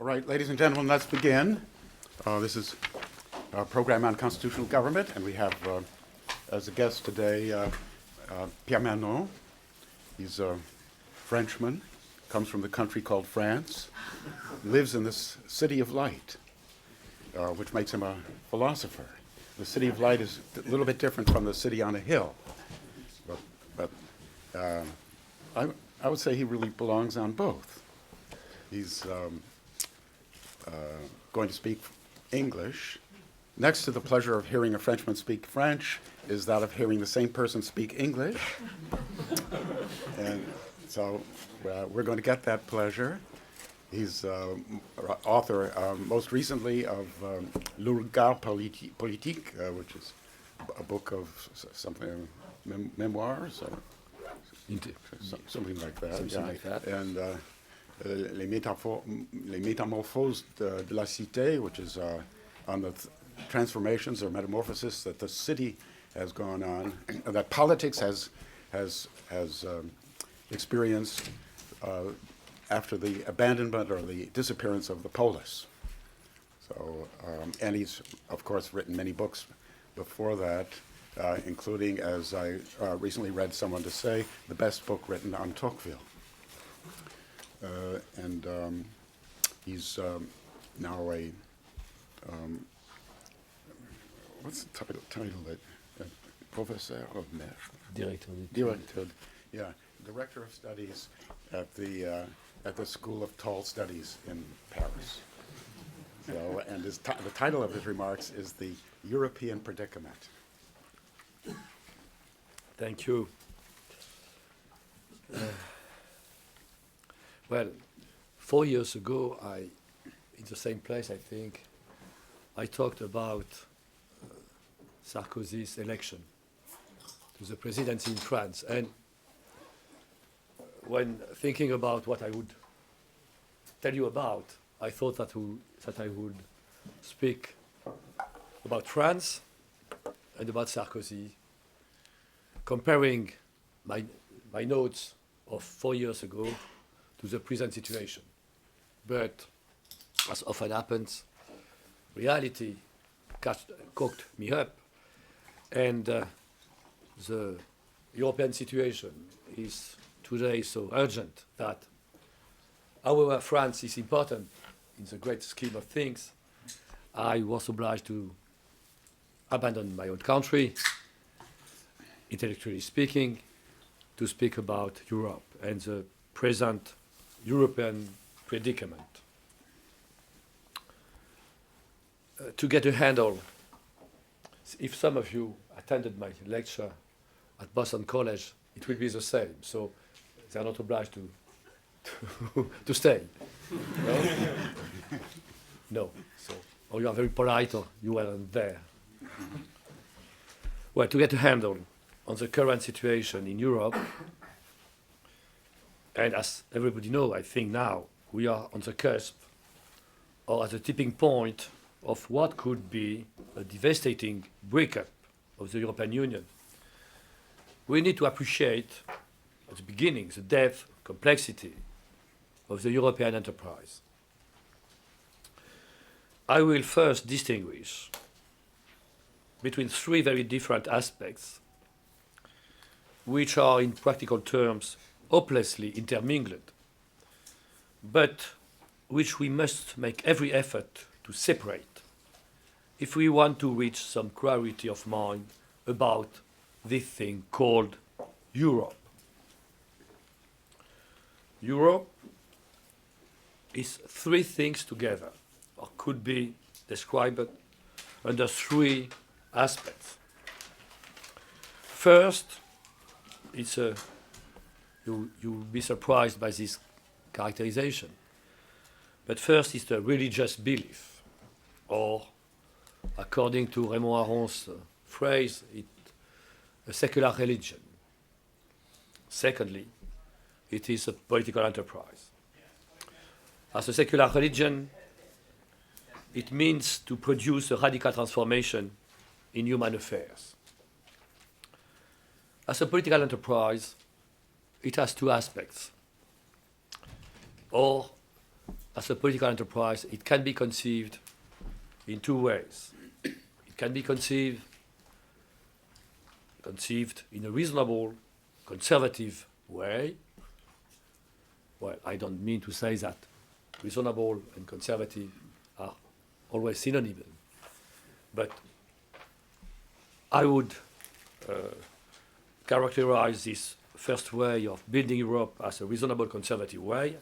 All right, ladies and gentlemen, let's begin. This is a program on constitutional government, and we have as a guest today Pierre Manent. He's a Frenchman, comes from the country called France, lives in this city of light, which makes him a philosopher. The city of light is a little bit different from the city on a hill, but I would say he really belongs on both. He's going to speak English. Next to the pleasure of hearing a Frenchman speak French is that of hearing the same person speak English. And so we're going to get that pleasure. He's author most recently of Le Regard Politique, which is a book of something, memoirs, or something like that. Something like that. And Les Métamorphoses de la Cité, which is on the transformations or metamorphosis that the city has gone on, that politics has experienced after the abandonment or the disappearance of the polis. So, and he's, of course, written many books before that, including, as I recently read someone to say, the best book written on Tocqueville. And he's now a, what's the title that, Professeur of Mer? Directeur, yeah, Director of Studies at the School of Tall Studies in Paris. So, and the title of his remarks is The European Predicament. Thank you. Well, 4 years ago, in the same place, I think, I talked about Sarkozy's election to the presidency in France. And when thinking about what I would tell you about, I thought that I would speak about France and about Sarkozy, comparing my notes of 4 years ago to the present situation. But as often happens, reality cooked me up, and the European situation is today so urgent that, however France is important in the great scheme of things, I was obliged to abandon my own country, intellectually speaking, to speak about Europe and the present European predicament. To get a handle, if some of you attended my lecture at Boston College, it will be the same. So they are not obliged to stay. No? No. So, or you are very polite, or you weren't there. Well, to get a handle on the current situation in Europe, and as everybody knows, I think now we are on the cusp or at the tipping point of what could be a devastating breakup of the European Union. We need to appreciate at the beginning the depth, complexity of the European enterprise. I will first distinguish between three very different aspects which are in practical terms hopelessly intermingled, but which we must make every effort to separate if we want to reach some clarity of mind about this thing called Europe. Europe is three things together, or could be described under three aspects. First, it's you'll be surprised by this characterization. But first, it's a religious belief, or according to Raymond Aron's phrase, a secular religion. Secondly, it is a political enterprise. As a secular religion, it means to produce a radical transformation in human affairs. As a political enterprise, it has two aspects. Or as a political enterprise, it can be conceived in two ways. It can be conceived in a reasonable, conservative way. Well, I don't mean to say that reasonable and conservative are always synonymous, but I would characterize this first way of building Europe as a reasonable, conservative way.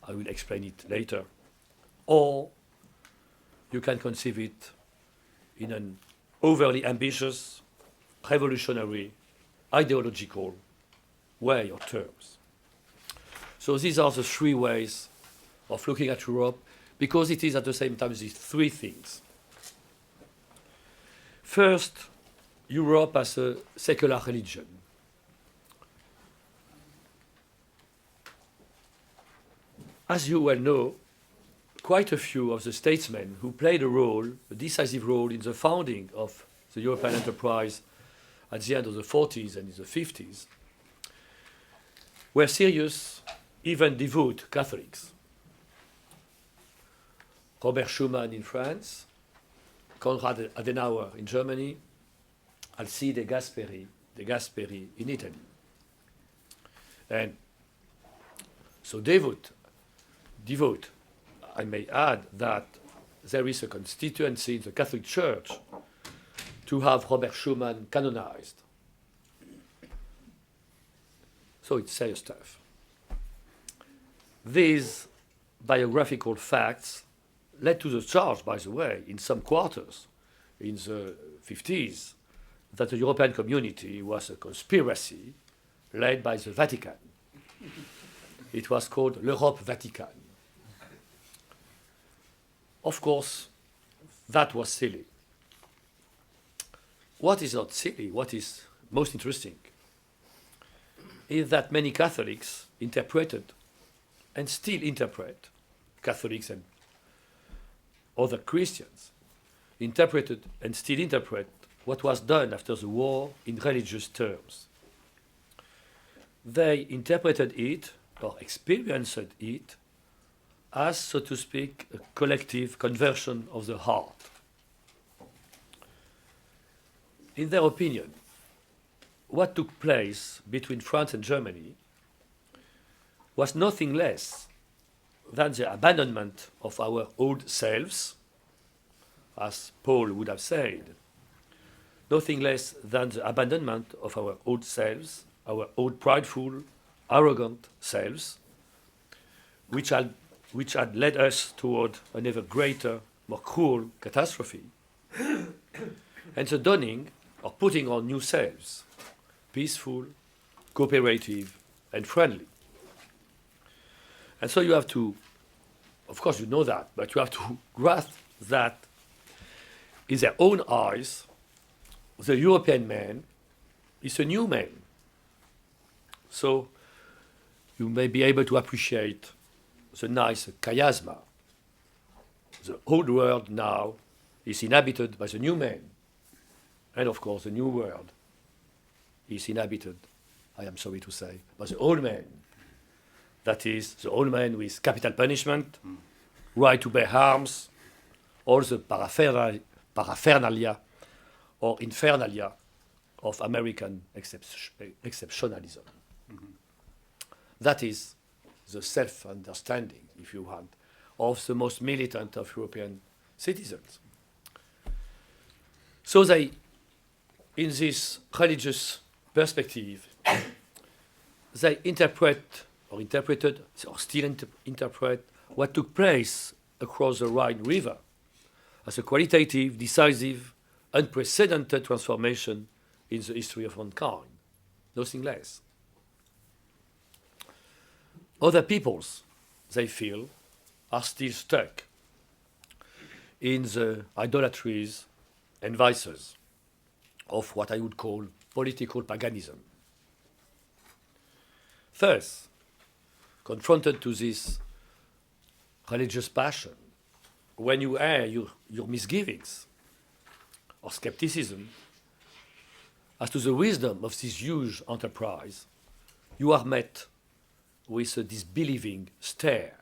I will explain it later. Or you can conceive it in an overly ambitious, revolutionary, ideological way or terms. So these are the three ways of looking at Europe, because it is at the same time these three things. First, Europe as a secular religion. As you well know, quite a few of the statesmen who played a decisive role in the founding of the European enterprise at the end of the 40s and in the 50s, were serious, even devout Catholics. Robert Schuman in France, Konrad Adenauer in Germany, Alcide de Gasperi in Italy. And so devout, I may add that there is a constituency in the Catholic Church to have Robert Schuman canonized. So it's serious stuff. These biographical facts led to the charge, by the way, in some quarters in the 50s, that the European community was a conspiracy led by the Vatican. It was called l'Europe Vatican. Of course, that was silly. What is not silly, what is most interesting, is that many Catholics interpreted and still interpret, Catholics and other Christians, interpreted and still interpret what was done after the war in religious terms. They interpreted it, or experienced it, as, so to speak, a collective conversion of the heart. In their opinion, what took place between France and Germany was nothing less than the abandonment of our old selves, as Paul would have said, nothing less than the abandonment of our old selves, our old prideful, arrogant selves, which had led us toward an ever greater, more cruel catastrophe, and the donning or putting on new selves, peaceful, cooperative, and friendly. And so you have to, of course you know that, but you have to grasp that in their own eyes, the European man is a new man. So you may be able to appreciate the nice chiasma. The old world now is inhabited by the new man. And of course, the new world is inhabited, I am sorry to say, by the old man. That is, the old man with capital punishment, right to bear arms, all the paraphernalia or infernalia of American exceptionalism. Mm-hmm. That is the self-understanding, if you want, of the most militant of European citizens. So they, in this religious perspective, they interpreted or still interpret what took place across the Rhine River as a qualitative, decisive, unprecedented transformation in the history of mankind, nothing less. Other peoples, they feel, are still stuck in the idolatries and vices of what I would call political paganism. Thus, confronted to this religious passion, when you air your misgivings or skepticism as to the wisdom of this huge enterprise, you are met with a disbelieving stare.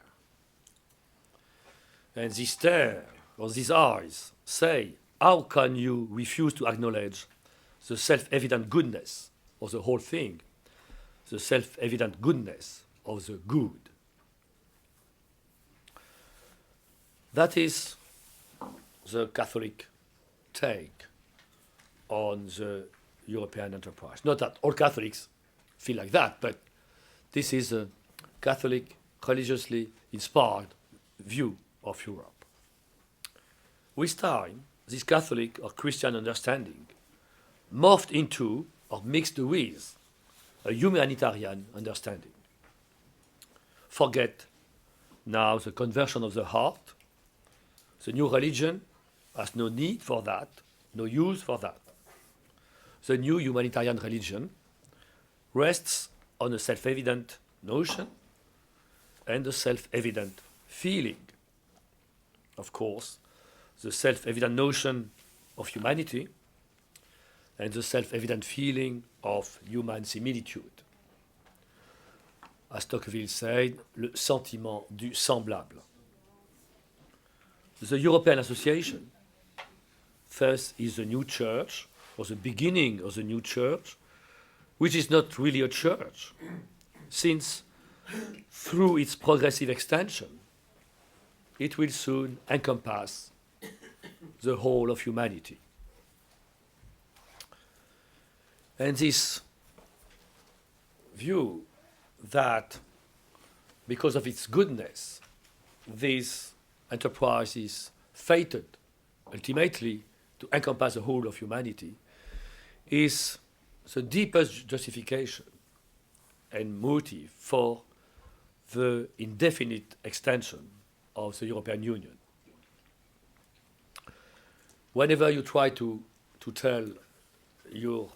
And this stare or these eyes say, how can you refuse to acknowledge the self-evident goodness of the whole thing, the self-evident goodness of the good? That is the Catholic take on the European enterprise. Not that all Catholics feel like that, but this is a Catholic, religiously inspired view of Europe. With time, this Catholic or Christian understanding morphed into or mixed with a humanitarian understanding. Forget now the conversion of the heart. The new religion has no need for that, no use for that. The new humanitarian religion rests on a self-evident notion and a self-evident feeling. Of course, the self-evident notion of humanity and the self-evident feeling of human similitude. As Tocqueville said, le sentiment du semblable. The European Association, thus, is the new church, or the beginning of the new church, which is not really a church, since through its progressive extension, it will soon encompass the whole of humanity. And this view that because of its goodness, this enterprise is fated ultimately to encompass the whole of humanity is the deepest justification and motive for the indefinite extension of the European Union. Whenever you try to tell your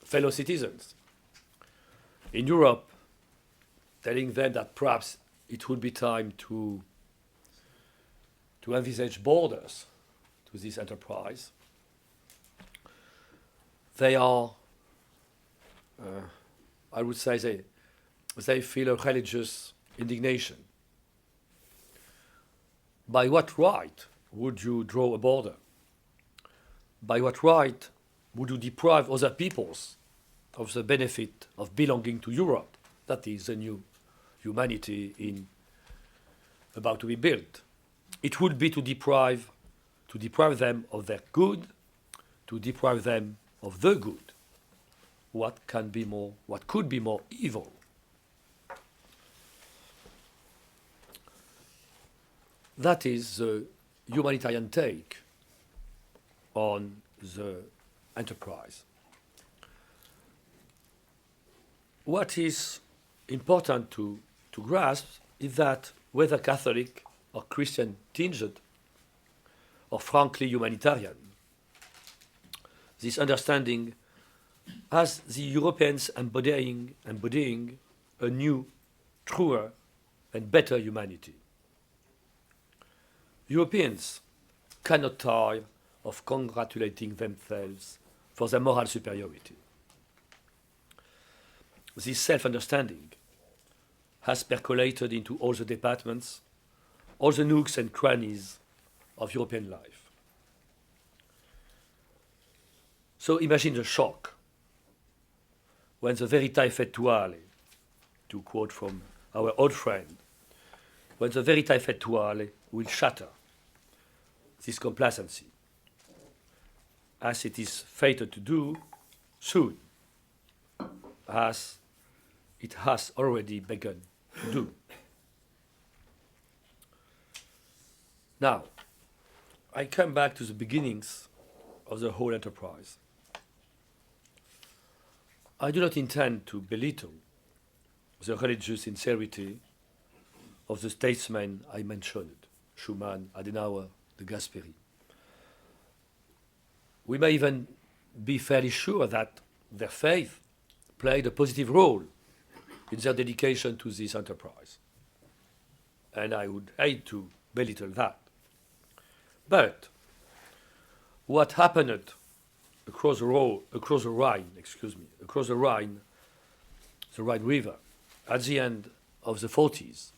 fellow citizens in Europe, telling them that perhaps it would be time to envisage borders to this enterprise, they are, I would say, they feel a religious indignation. By what right would you draw a border? By what right would you deprive other peoples of the benefit of belonging to Europe? That is the new humanity about to be built. It would be to deprive them of their good, to deprive them of the good. What could be more evil? That is the humanitarian take on the enterprise. What is important to grasp is that whether Catholic or Christian tinged or frankly humanitarian, this understanding has the Europeans embodying a new, truer and better humanity. Europeans cannot tire of congratulating themselves for their moral superiority. This self-understanding has percolated into all the departments, all the nooks and crannies of European life. So imagine the shock when the vérité effettuale, to quote from our old friend, when the vérité effettuale will shatter this complacency, as it is fated to do soon, as it has already begun to do. Now, I come back to the beginnings of the whole enterprise. I do not intend to belittle the religious sincerity of the statesmen I mentioned, Schuman, Adenauer, de Gasperi. We may even be fairly sure that their faith played a positive role in their dedication to this enterprise. And I would hate to belittle that. But what happened across the Rhine River, at the end of the 40s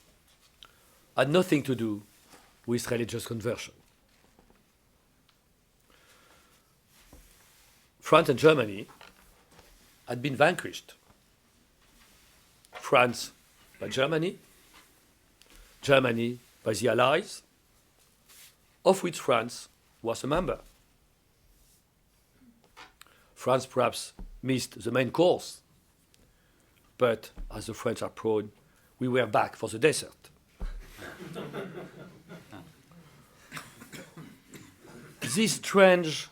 had nothing to do with religious conversion. France and Germany had been vanquished. France by Germany, Germany by the Allies, of which France was a member. France perhaps missed the main course, but as the French are prone, we were back for the dessert. This strange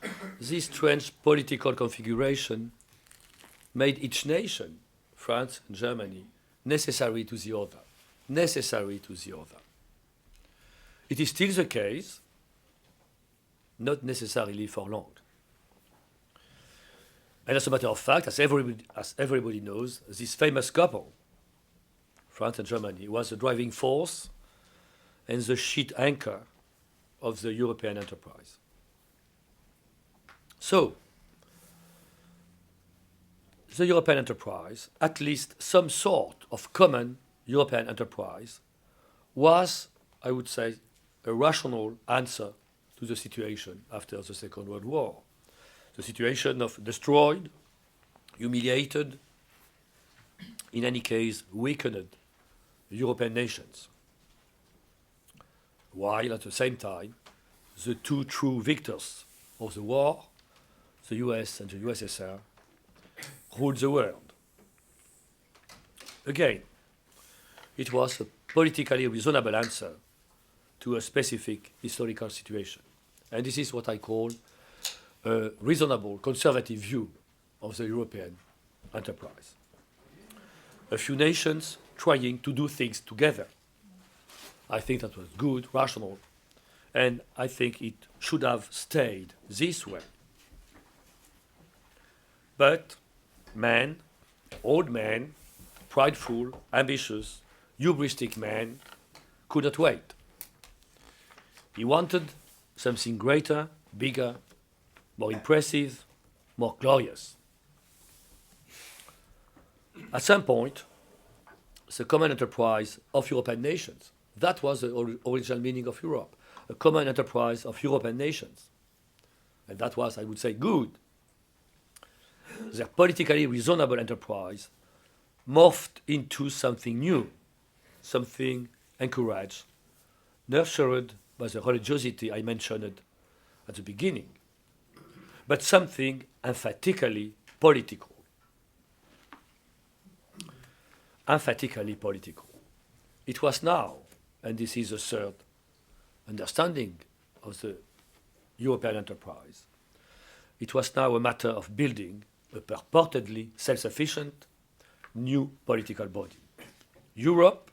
political configuration made each nation, France and Germany, necessary to the other. It is still the case, not necessarily for long. And as a matter of fact, as everybody knows, this famous couple, France and Germany, was the driving force and the sheet anchor of the European enterprise. So, the European enterprise, at least some sort of common European enterprise, was, I would say, a rational answer to the situation after the Second World War. The situation of destroyed, humiliated, in any case, weakened European nations, while at the same time, the two true victors of the war, the US and the USSR, ruled the world. Again, it was a politically reasonable answer to a specific historical situation. And this is what I call a reasonable, conservative view of the European enterprise. A few nations trying to do things together. I think that was good, rational, and I think it should have stayed this way. But man, old man, prideful, ambitious, hubristic man, could not wait. He wanted something greater, bigger, more impressive, more glorious. At some point, the common enterprise of European nations, that was the original meaning of Europe, a common enterprise of European nations. And that was, I would say, good. Their politically reasonable enterprise morphed into something new, something encouraged, nurtured by the religiosity I mentioned at the beginning, but something emphatically political. Emphatically political. It was now, and this is the third understanding of the European enterprise, it was now a matter of building a purportedly self-sufficient new political body. Europe,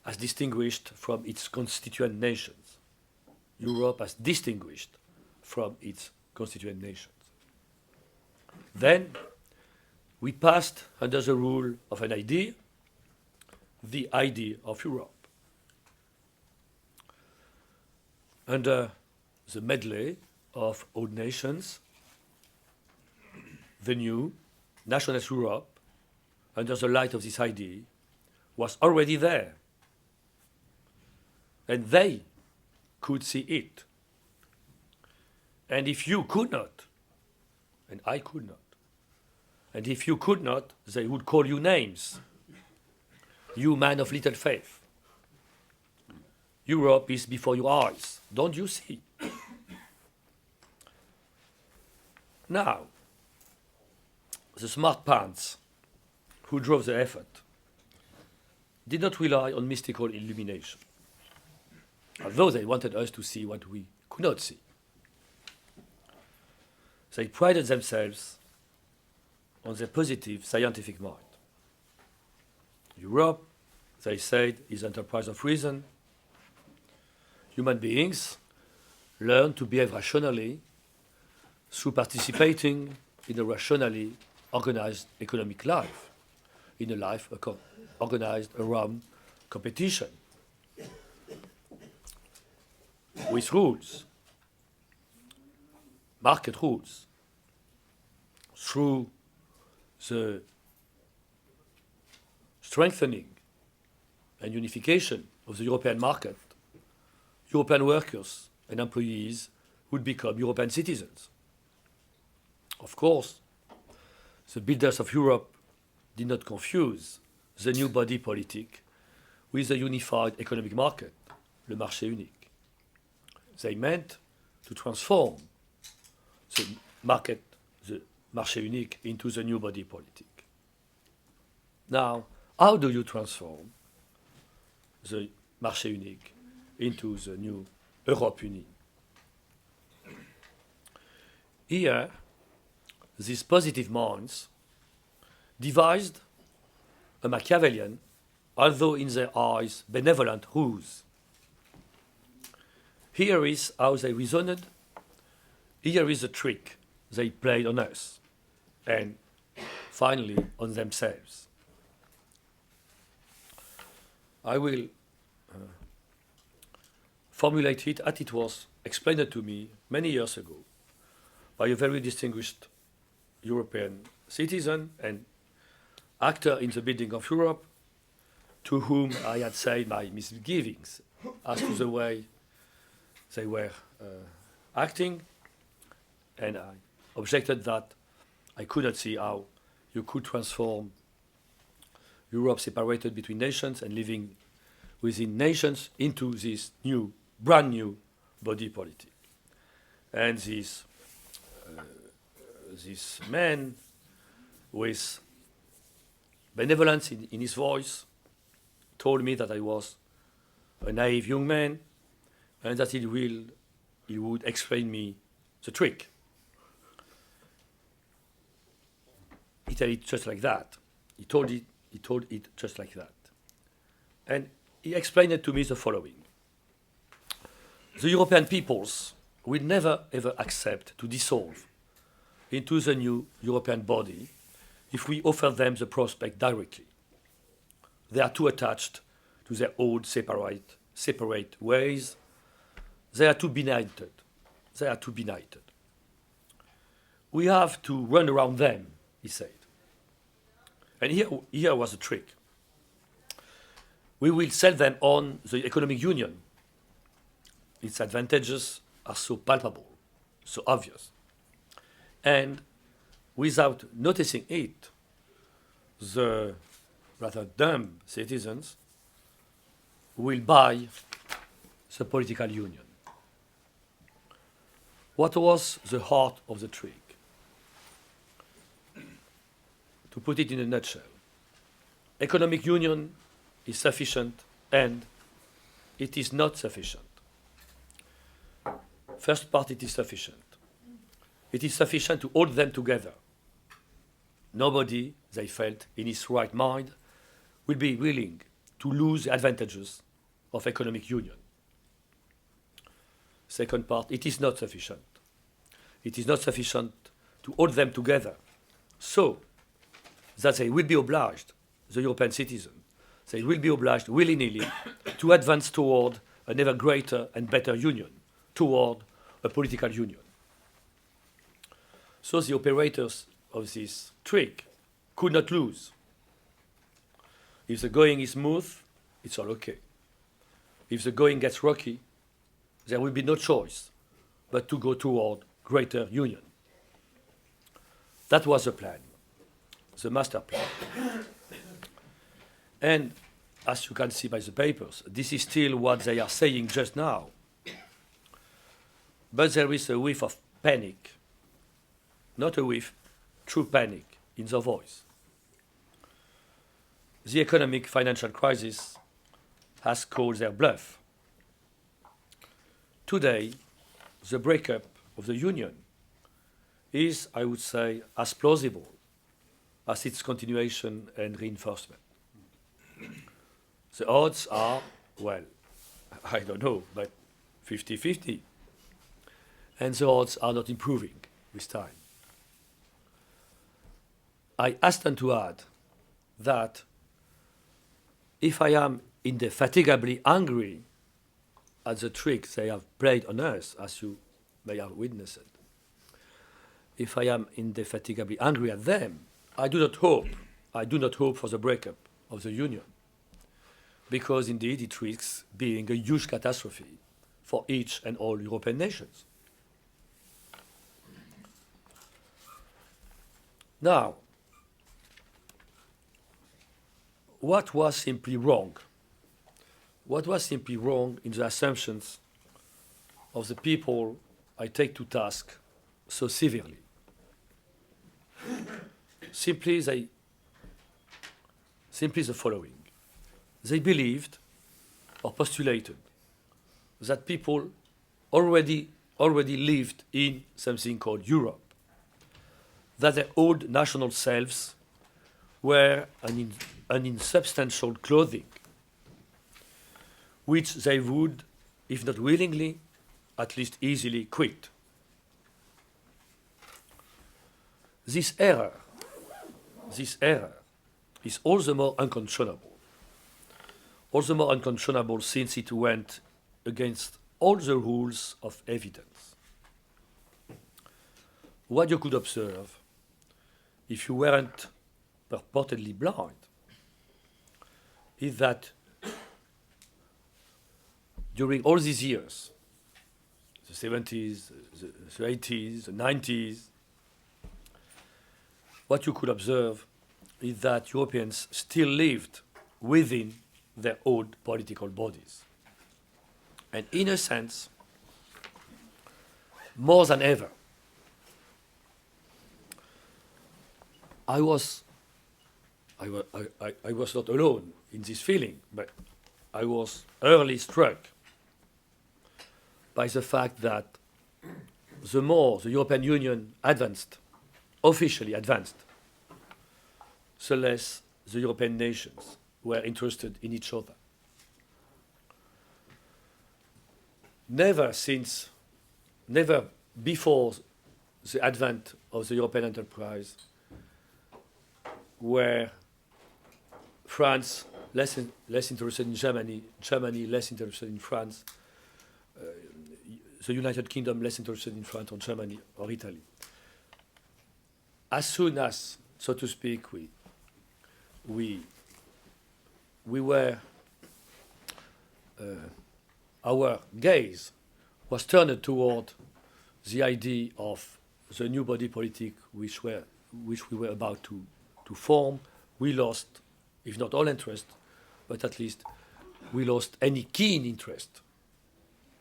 as distinguished from its constituent nations. Europe as distinguished from its constituent nations. Then we passed under the rule of an idea, the idea of Europe. Under the medley of old nations, the new nationalist Europe, under the light of this idea, was already there. And they could see it. And if you could not, and I could not, and if you could not, they would call you names. You man of little faith. Europe is before your eyes. Don't you see? Now, the smart pants who drove the effort did not rely on mystical illumination, although they wanted us to see what we could not see. They prided themselves on their positive scientific mind. Europe, they said, is an enterprise of reason. Human beings learn to behave rationally through participating in a rationally organized economic life, in a life organized around competition, with rules, market rules, through the strengthening and unification of the European market, European workers and employees would become European citizens. Of course, the builders of Europe did not confuse the new body politic with the unified economic market, le marché unique. They meant to transform the market, the marché unique, into the new body politic. Now, how do you transform the marché unique into the new Europe unie? Here, these positive minds devised a Machiavellian, although in their eyes benevolent, ruse. Here is how they reasoned. Here is the trick they played on us, and finally on themselves. I will formulate it as it was explained to me many years ago by a very distinguished European citizen and actor in the building of Europe, to whom I had said my misgivings as to the way they were acting, and I objected that I could not see how you could transform Europe separated between nations and living within nations into this new, brand new body politic. And this man with benevolence in his voice told me that I was a naive young man and that he would explain me the trick. He told it just like that. He told it just like that. And he explained it to me the following. The European peoples will never ever accept to dissolve into the new European body if we offer them the prospect directly. They are too attached to their old separate ways. They are too benighted. We have to run around them, he said. And here was the trick. We will sell them on the economic union. Its advantages are so palpable, so obvious. And without noticing it, the rather dumb citizens will buy the political union. What was the heart of the trick? To put it in a nutshell, economic union is sufficient and it is not sufficient. First part, it is sufficient. It is sufficient to hold them together. Nobody, they felt, in his right mind, will be willing to lose the advantages of economic union. Second part, it is not sufficient. It is not sufficient to hold them together so that they will be obliged, the European citizen, they will be obliged willy-nilly to advance toward an ever greater and better union, toward a political union. So the operators of this trick could not lose. If the going is smooth, it's all okay. If the going gets rocky, there will be no choice but to go toward greater union. That was the plan, the master plan. And as you can see by the papers, this is still what they are saying just now. But there is a whiff of panic, not a whiff, true panic in the voice. The economic financial crisis has called their bluff. Today, the breakup of the union is, I would say, as plausible as its continuation and reinforcement. The odds are, well, I don't know, but 50-50. And the odds are not improving with time. I hasten to add that if I am indefatigably angry at the tricks they have played on us, as you may have witnessed, if I am indefatigably angry at them, I do not hope for the breakup of the Union, because indeed it risks being a huge catastrophe for each and all European nations. Now, what was simply wrong? What was simply wrong in the assumptions of the people I take to task so severely? Simply the following. They believed or postulated that people already lived in something called Europe, that their old national selves were an insubstantial clothing, which they would, if not willingly, at least easily quit. This error is all the more unconscionable. All the more unconscionable since it went against all the rules of evidence. What you could observe, if you weren't purportedly blind, is that during all these years, the 70s, the 80s, the 90s, what you could observe is that Europeans still lived within their old political bodies. And in a sense, more than ever, I was not alone in this feeling, but I was early struck by the fact that the more the European Union officially advanced, the less the European nations were interested in each other. Never before the advent of the European enterprise were France less interested in Germany, Germany less interested in France, the United Kingdom less interested in France or Germany or Italy. As soon as, so to speak, we were, our gaze was turned toward the idea of the new body politic which we were about to form. We lost, if not all interest, but at least we lost any keen interest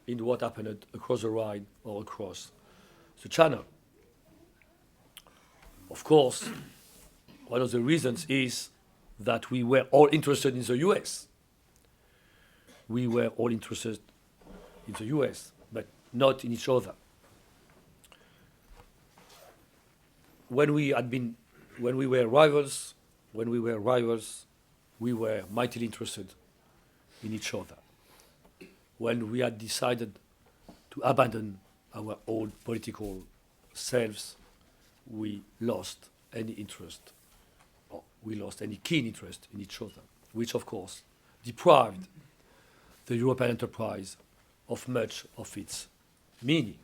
in what happened across the Rhine or across the Channel. Of course, one of the reasons is that we were all interested in the US. We were all interested in the US, but not in each other. When we were rivals, we were mightily interested in each other. When we had decided to abandon our old political selves, we lost any interest, or we lost any keen interest in each other, which of course deprived the European enterprise of much of its meaning.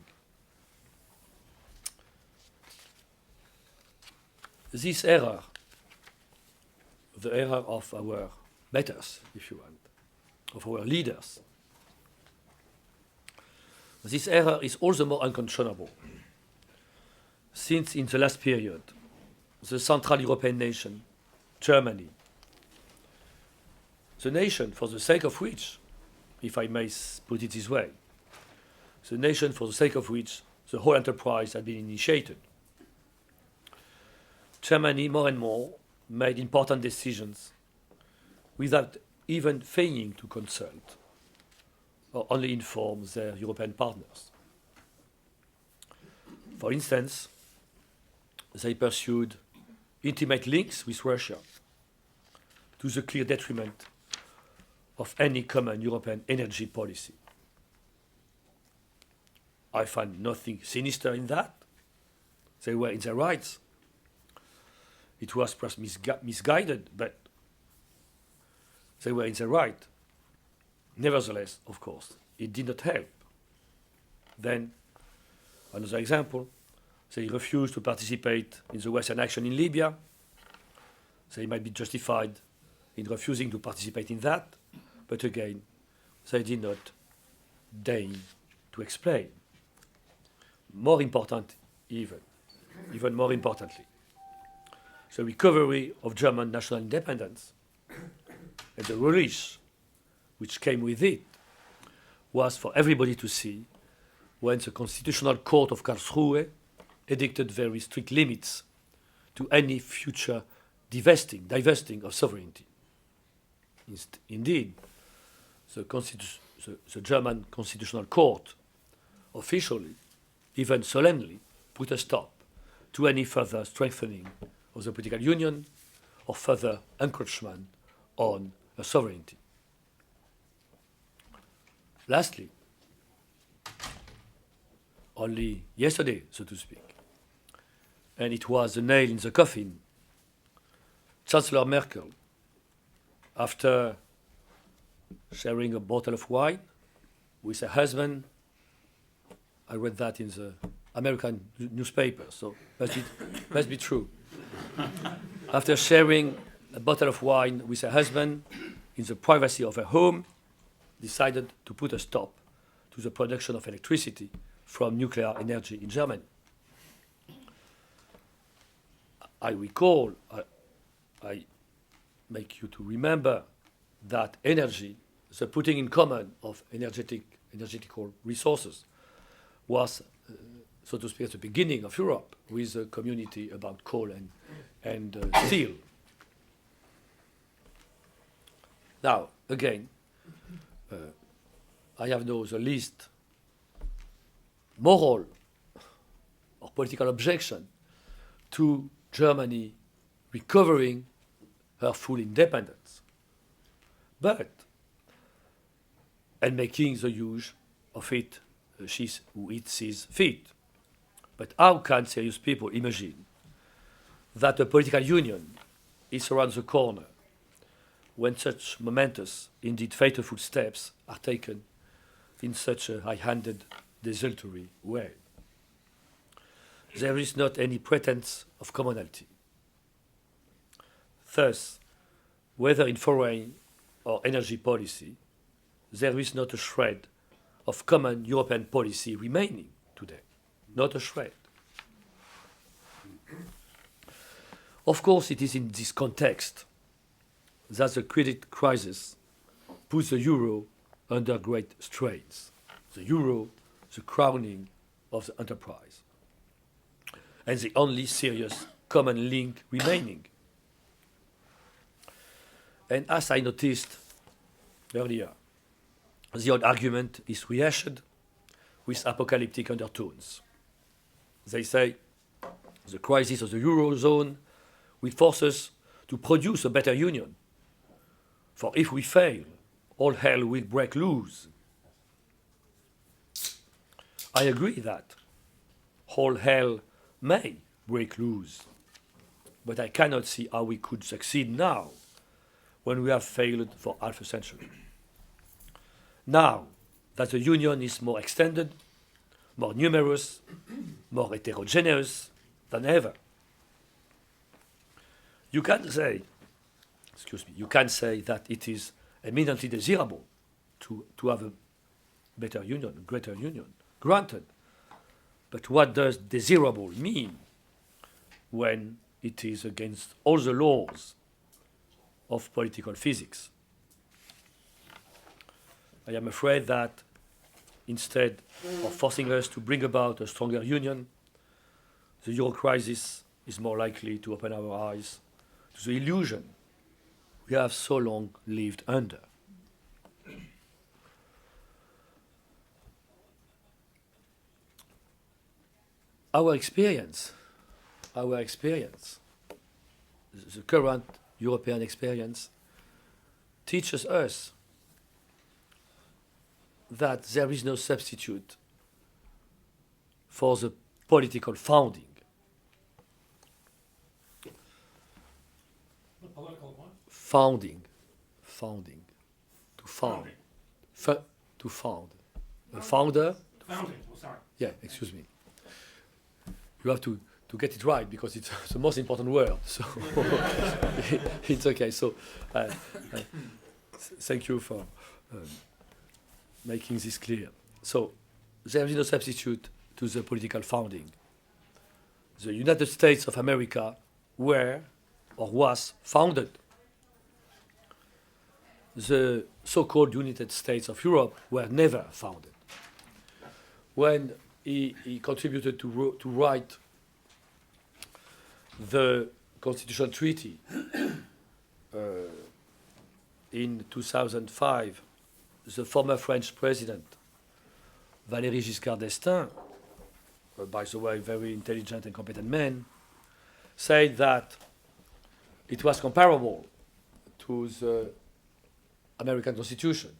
This error, the error of our betters, if you want, of our leaders, this error is all the more unconscionable since in the last period, the Central European nation, Germany, the nation for the sake of which, if I may put it this way, the nation for the sake of which the whole enterprise had been initiated, Germany more and more made important decisions without even feigning to consult or only inform their European partners. For instance, they pursued intimate links with Russia to the clear detriment of any common European energy policy. I find nothing sinister in that. They were in their rights. It was perhaps misguided, but they were in their right. Nevertheless, of course, it did not help. Then, another example, they refused to participate in the Western action in Libya. They might be justified in refusing to participate in that, but again, they did not deign to explain. More important, even more importantly, the recovery of German national independence and the relish which came with it was for everybody to see when the Constitutional Court of Karlsruhe edicted very strict limits to any future divesting of sovereignty. Indeed, the German Constitutional Court officially, even solemnly, put a stop to any further strengthening of the political union or further encroachment on a sovereignty. Lastly, only yesterday, so to speak, and it was the nail in the coffin, Chancellor Merkel, after sharing a bottle of wine with her husband, I read that in the American newspaper, so must be true. After sharing a bottle of wine with her husband in the privacy of her home, decided to put a stop to the production of electricity from nuclear energy in Germany. I recall, I make you to remember that energy, the putting in common of energetical resources, was, so to speak, at the beginning of Europe with a community about coal and steel. Now, again, I have no the least moral or political objection to Germany recovering her full independence, and making the use of it, who it sees fit. But how can serious people imagine that a political union is around the corner when such momentous, indeed fateful steps are taken in such a high-handed, desultory way? There is not any pretense of commonality. Thus, whether in foreign or energy policy, there is not a shred of common European policy remaining today. Not a shred. Of course, it is in this context that the credit crisis puts the euro under great strains. The euro, the crowning of the enterprise, and the only serious common link remaining. And as I noticed earlier, the old argument is rehashed with apocalyptic undertones. They say the crisis of the Eurozone will force us to produce a better union. For if we fail, all hell will break loose. I agree that all hell may break loose, but I cannot see how we could succeed now when we have failed for half a century. Now that the union is more extended, more numerous, more heterogeneous than ever, you can say that it is eminently desirable to have a better union, a greater union. Granted. But what does desirable mean when it is against all the laws of political physics? I am afraid that instead of forcing us to bring about a stronger union, the euro crisis is more likely to open our eyes to the illusion we have so long lived under. Our experience, the current European experience, teaches us that there is no substitute for the political founding. The political what? Founding. To found. Founding. To found. A founder. Founding. Oh, sorry. Yeah, excuse me. You have to to get it right, because it's the most important word. So it's okay. So thank you for making this clear. So there is no substitute to the political founding. The United States of America were or was founded. The so-called United States of Europe were never founded. When he contributed to write the Constitutional Treaty in 2005, the former French president, Valéry Giscard d'Estaing, by the way, very intelligent and competent man, said that it was comparable to the American Constitution.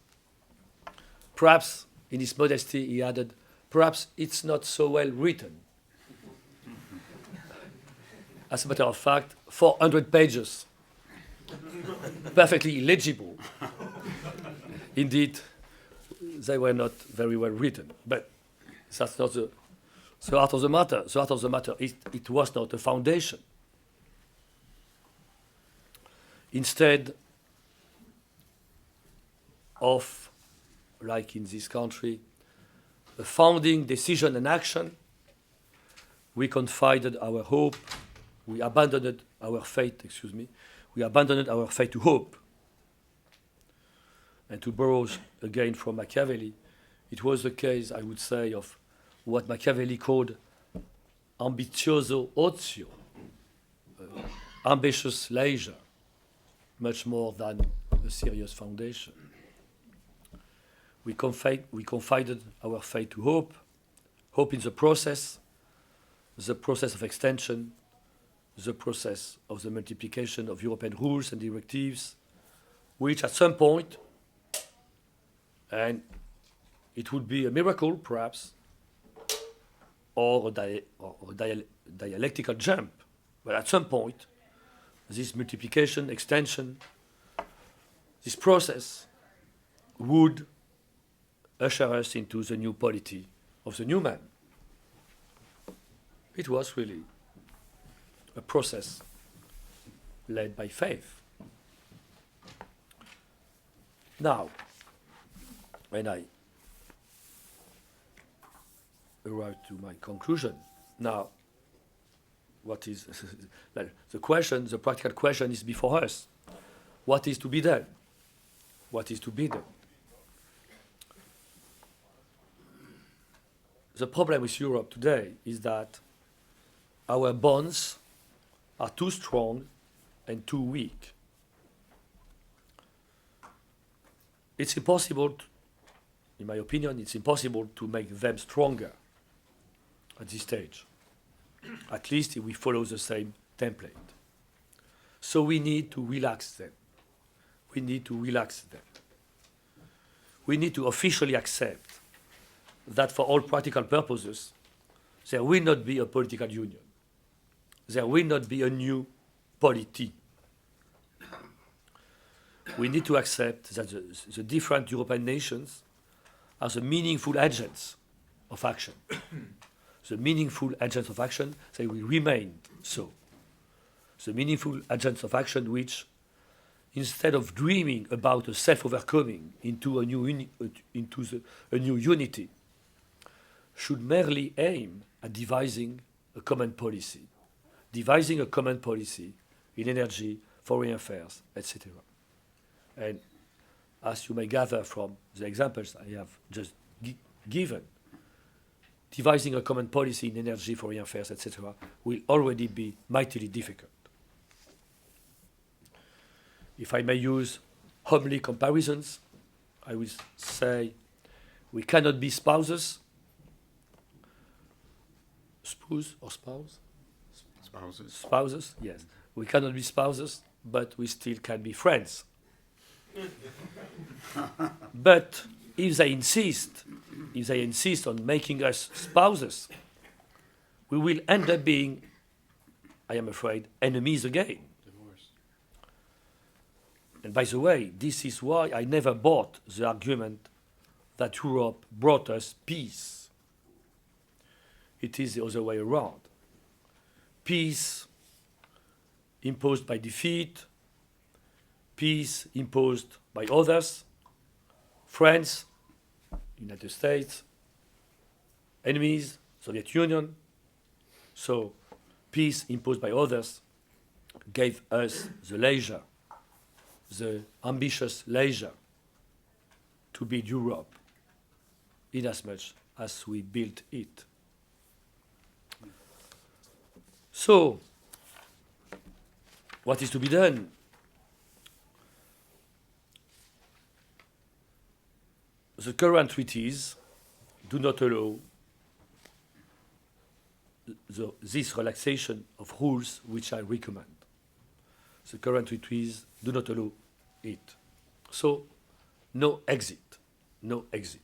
Perhaps, in his modesty, he added, perhaps it's not so well written. As a matter of fact, 400 pages, perfectly illegible. Indeed, they were not very well written, but that's not the heart of the matter. The heart of the matter is it was not a foundation. Instead of, like in this country, a founding decision and action, we confided our hope, we abandoned our faith, we abandoned our faith to hope. And to borrow again from Machiavelli, it was the case, I would say, of what Machiavelli called ambizioso ozio, ambitious leisure, much more than a serious foundation. We confided our faith to hope in the process of extension, the process of the multiplication of European rules and directives, which at some point, and it would be a miracle perhaps, or a dialectical jump, but at some point, this multiplication, extension, this process would usher us into the new polity of the new man. It was really a process led by faith. Now, when I arrive to my conclusion, now, what is well, the practical question is before us. What is to be done? What is to be done? The problem with Europe today is that our bonds are too strong and too weak. It's impossible, in my opinion, it's impossible to make them stronger at this stage. At least if we follow the same template. So we need to relax them. We need to relax them. We need to officially accept that for all practical purposes, there will not be a political union. There will not be a new polity. We need to accept that the different European nations are the meaningful agents of action. The meaningful agents of action, they will remain so. The meaningful agents of action which, instead of dreaming about a self-overcoming into a new unity, should merely aim at devising a common policy in energy, foreign affairs, etc. And as you may gather from the examples I have just given, devising a common policy in energy, foreign affairs, etc., will already be mightily difficult. If I may use homely comparisons, I will say we cannot be spouses. Spouse or spouse? Spouses. Spouses, yes. We cannot be spouses, but we still can be friends. But if they insist on making us spouses, we will end up being, I am afraid, enemies again. Divorce. And by the way, this is why I never bought the argument that Europe brought us peace. It is the other way around. peace imposed by defeat, peace imposed by others, friends, United States, enemies, Soviet Union. So peace imposed by others gave us the leisure, the ambitious leisure to build Europe inasmuch as we built it. So, what is to be done? The current treaties do not allow this relaxation of rules which I recommend. The current treaties do not allow it. So, no exit, no exit.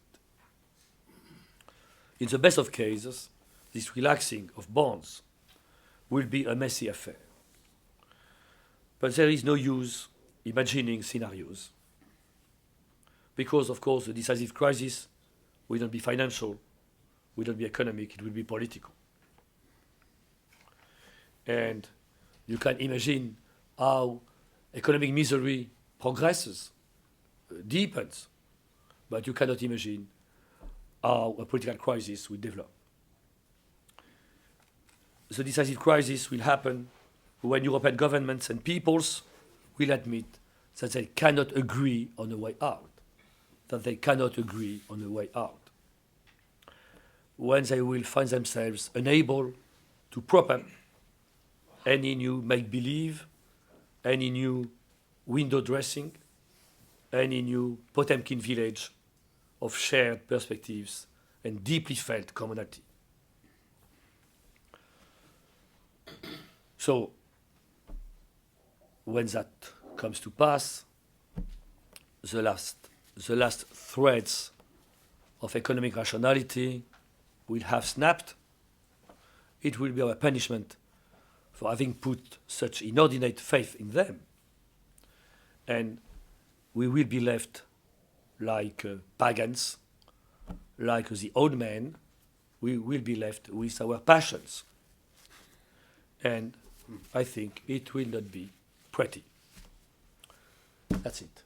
In the best of cases, this relaxing of bonds will be a messy affair. But there is no use imagining scenarios, because, of course, the decisive crisis will not be financial, will not be economic, it will be political. And you can imagine how economic misery progresses, deepens, but you cannot imagine how a political crisis will develop. The decisive crisis will happen when European governments and peoples will admit that they cannot agree on a way out, that they cannot agree on a way out. When they will find themselves unable to prop up any new make-believe, any new window dressing, any new Potemkin village of shared perspectives and deeply felt commonality. So, when that comes to pass, the last threads of economic rationality will have snapped. It will be our punishment for having put such inordinate faith in them. And we will be left like pagans, like the old men. We will be left with our passions. And I think it will not be pretty. That's it.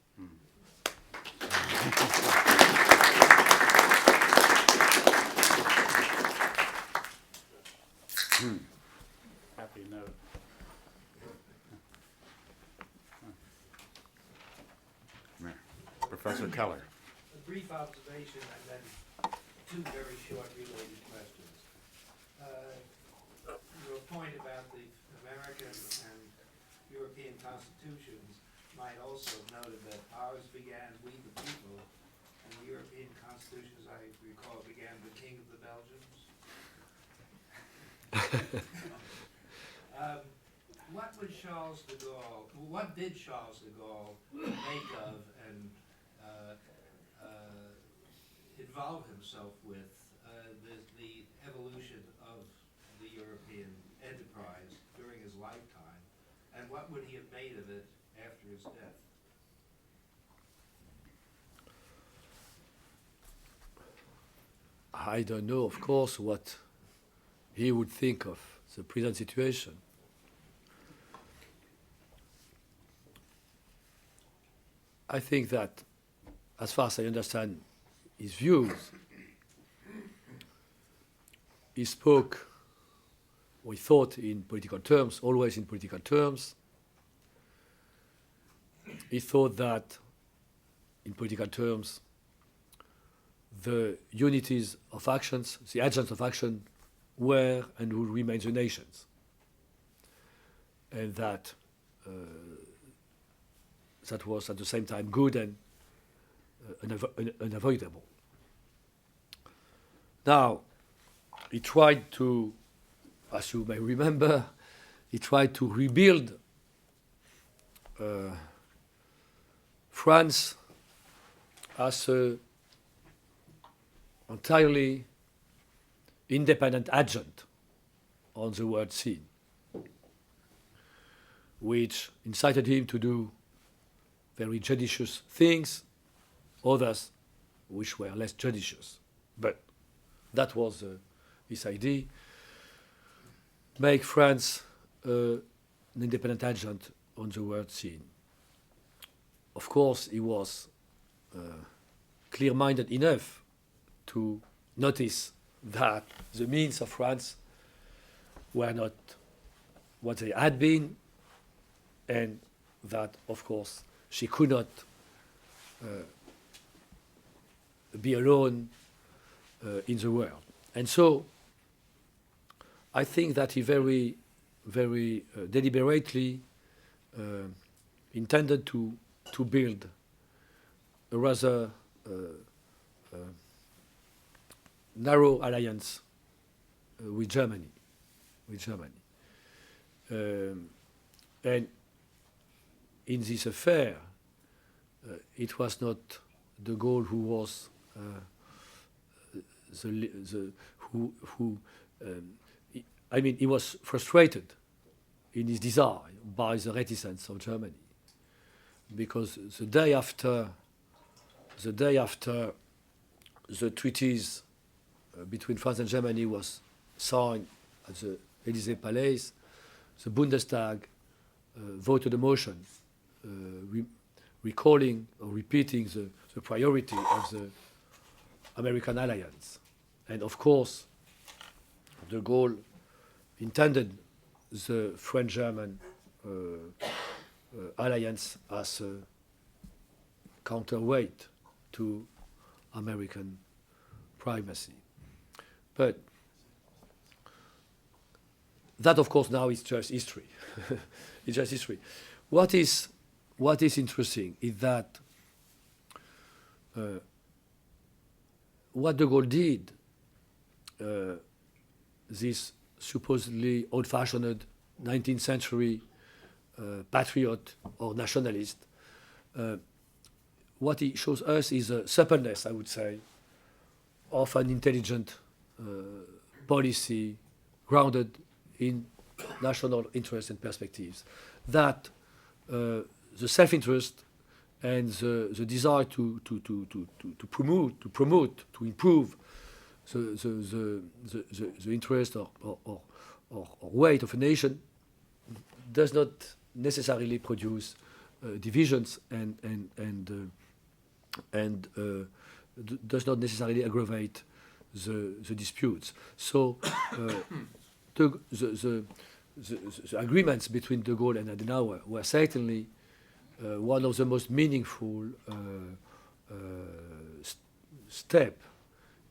Happy note. Professor Keller. A brief observation and then two very short related questions. Your point about the American and European constitutions might also have noted that ours began "We the People," and the European constitutions, I recall, began "The King of the Belgians." What did Charles de Gaulle make of and involve himself with the evolution of the European enterprise during his lifetime, and what would he have made of it after his death? I don't know, of course, what he would think of the present situation. I think that, as far as I understand his views, he spoke, or he thought in political terms, always in political terms. He thought that, in political terms, the unities of actions, the agents of action, were and will remain the nations. And that that was at the same time good and unavoidable. Now, he tried to, as you may remember, he tried to rebuild France as an entirely independent agent on the world scene, which incited him to do very judicious things, others which were less judicious. But that was his idea. Make France an independent agent on the world scene. Of course, he was clear-minded enough to notice that the means of France were not what they had been, and that, of course, she could not be alone in the world. And so I think that he very, very deliberately intended to build a rather narrow alliance with Germany. And in this affair, it was not de Gaulle who was he was frustrated in his desire by the reticence of Germany, because the day after the treaties between France and Germany was signed at the Élysée Palace, the Bundestag voted a motion recalling or repeating the priority of the American alliance. And of course, de Gaulle intended the French-German alliance as a counterweight to American primacy. But that, of course, now is just history. It's just history. What is interesting is that what de Gaulle did, this supposedly old-fashioned 19th century patriot or nationalist, what he shows us is a suppleness, I would say, of an intelligent policy grounded in national interests and perspectives. That the self-interest and the desire to promote, to improve the interest or weight of a nation does not necessarily produce divisions and does not necessarily aggravate the disputes. So the agreements between de Gaulle and Adenauer were certainly one of the most meaningful step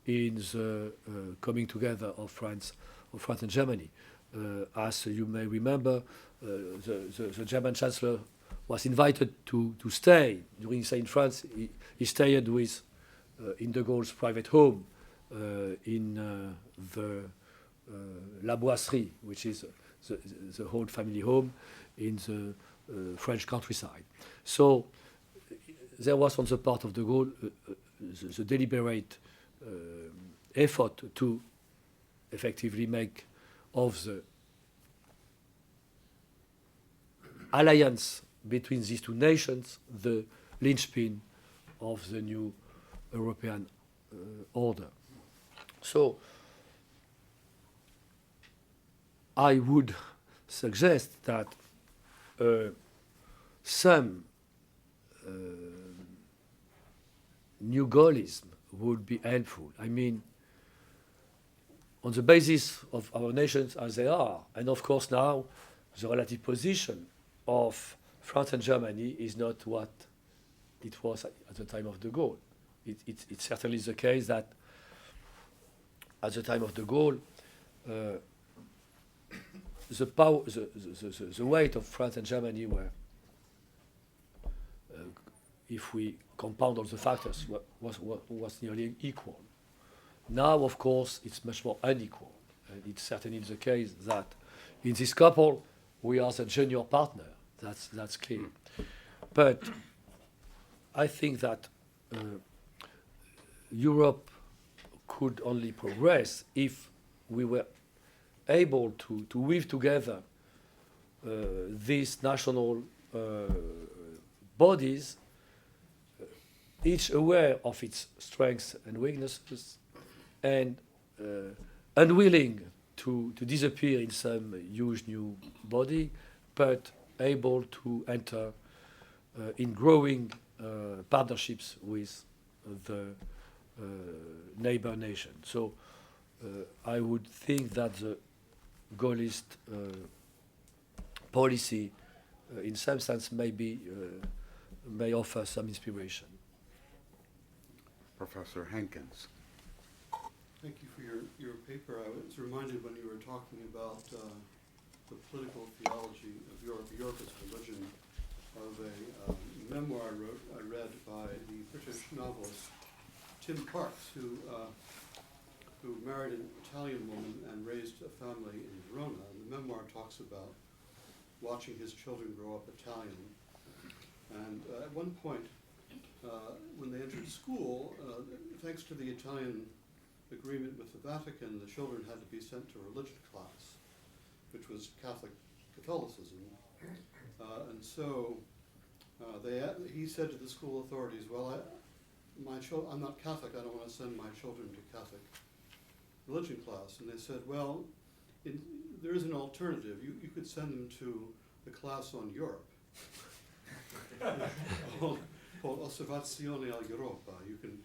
in the coming together of France and Germany. As you may remember, the German Chancellor was invited to stay during his stay in France. He stayed with in de Gaulle's private home in the La Boisserie, which is the whole family home in the French countryside. So there was on the part of de Gaulle the deliberate effort to effectively make of the alliance between these two nations the linchpin of the new European order. So I would suggest that some new Gaullism would be helpful. I mean, on the basis of our nations as they are, and of course now the relative position of France and Germany is not what it was at the time of de Gaulle. It's certainly the case that at the time of de Gaulle, the power, the weight of France and Germany were, if we compound all the factors, was nearly equal. Now, of course, it's much more unequal. And it's certainly the case that in this couple, we are the junior partner. That's clear. But I think that Europe could only progress if we were able to weave together these national bodies, each aware of its strengths and weaknesses, and unwilling to disappear in some huge new body, but able to enter in growing partnerships with the neighbor nation. So I would think that the Gaullist policy, in some sense, may offer some inspiration. Professor Hankins. Thank you for your paper. I was reminded when you were talking about the political theology of Europe, Europe as religion, of a memoir I read by the British novelist Tim Parks, who married an Italian woman and raised a family in Verona. And the memoir talks about watching his children grow up Italian. And at one point, when they entered school, thanks to the Italian agreement with the Vatican, the children had to be sent to religion class, which was Catholicism. And so he said to the school authorities, well, I'm not Catholic, I don't want to send my children to Catholic religion class. And they said, well, there is an alternative. You could send them to the class on Europe. Called Osservazione all'Europa. You can,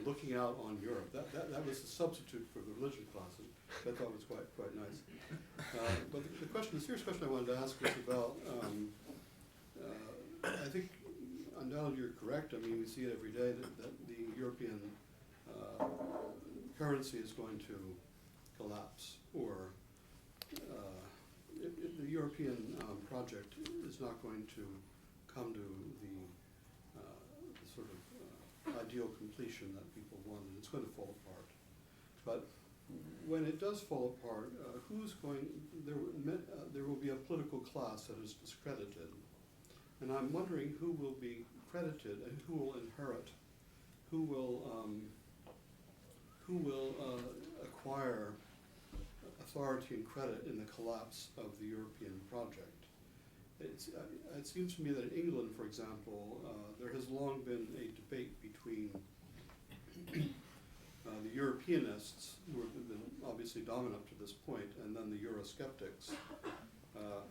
looking out on Europe. That was the substitute for the religion classes. I thought was quite nice. But the serious question I wanted to ask was about. I think undoubtedly you're correct. I mean, we see it every day that the European currency is going to collapse, or the European project is not going to come to the sort of ideal completion that people want, and it's going to fall apart. But when it does fall apart, there will be a political class that is discredited. And I'm wondering who will be credited and who will inherit, who will acquire authority and credit in the collapse of the European project. It seems to me that in England, for example, there has long been a debate between the Europeanists, who have been obviously dominant up to this point, and then the Eurosceptics.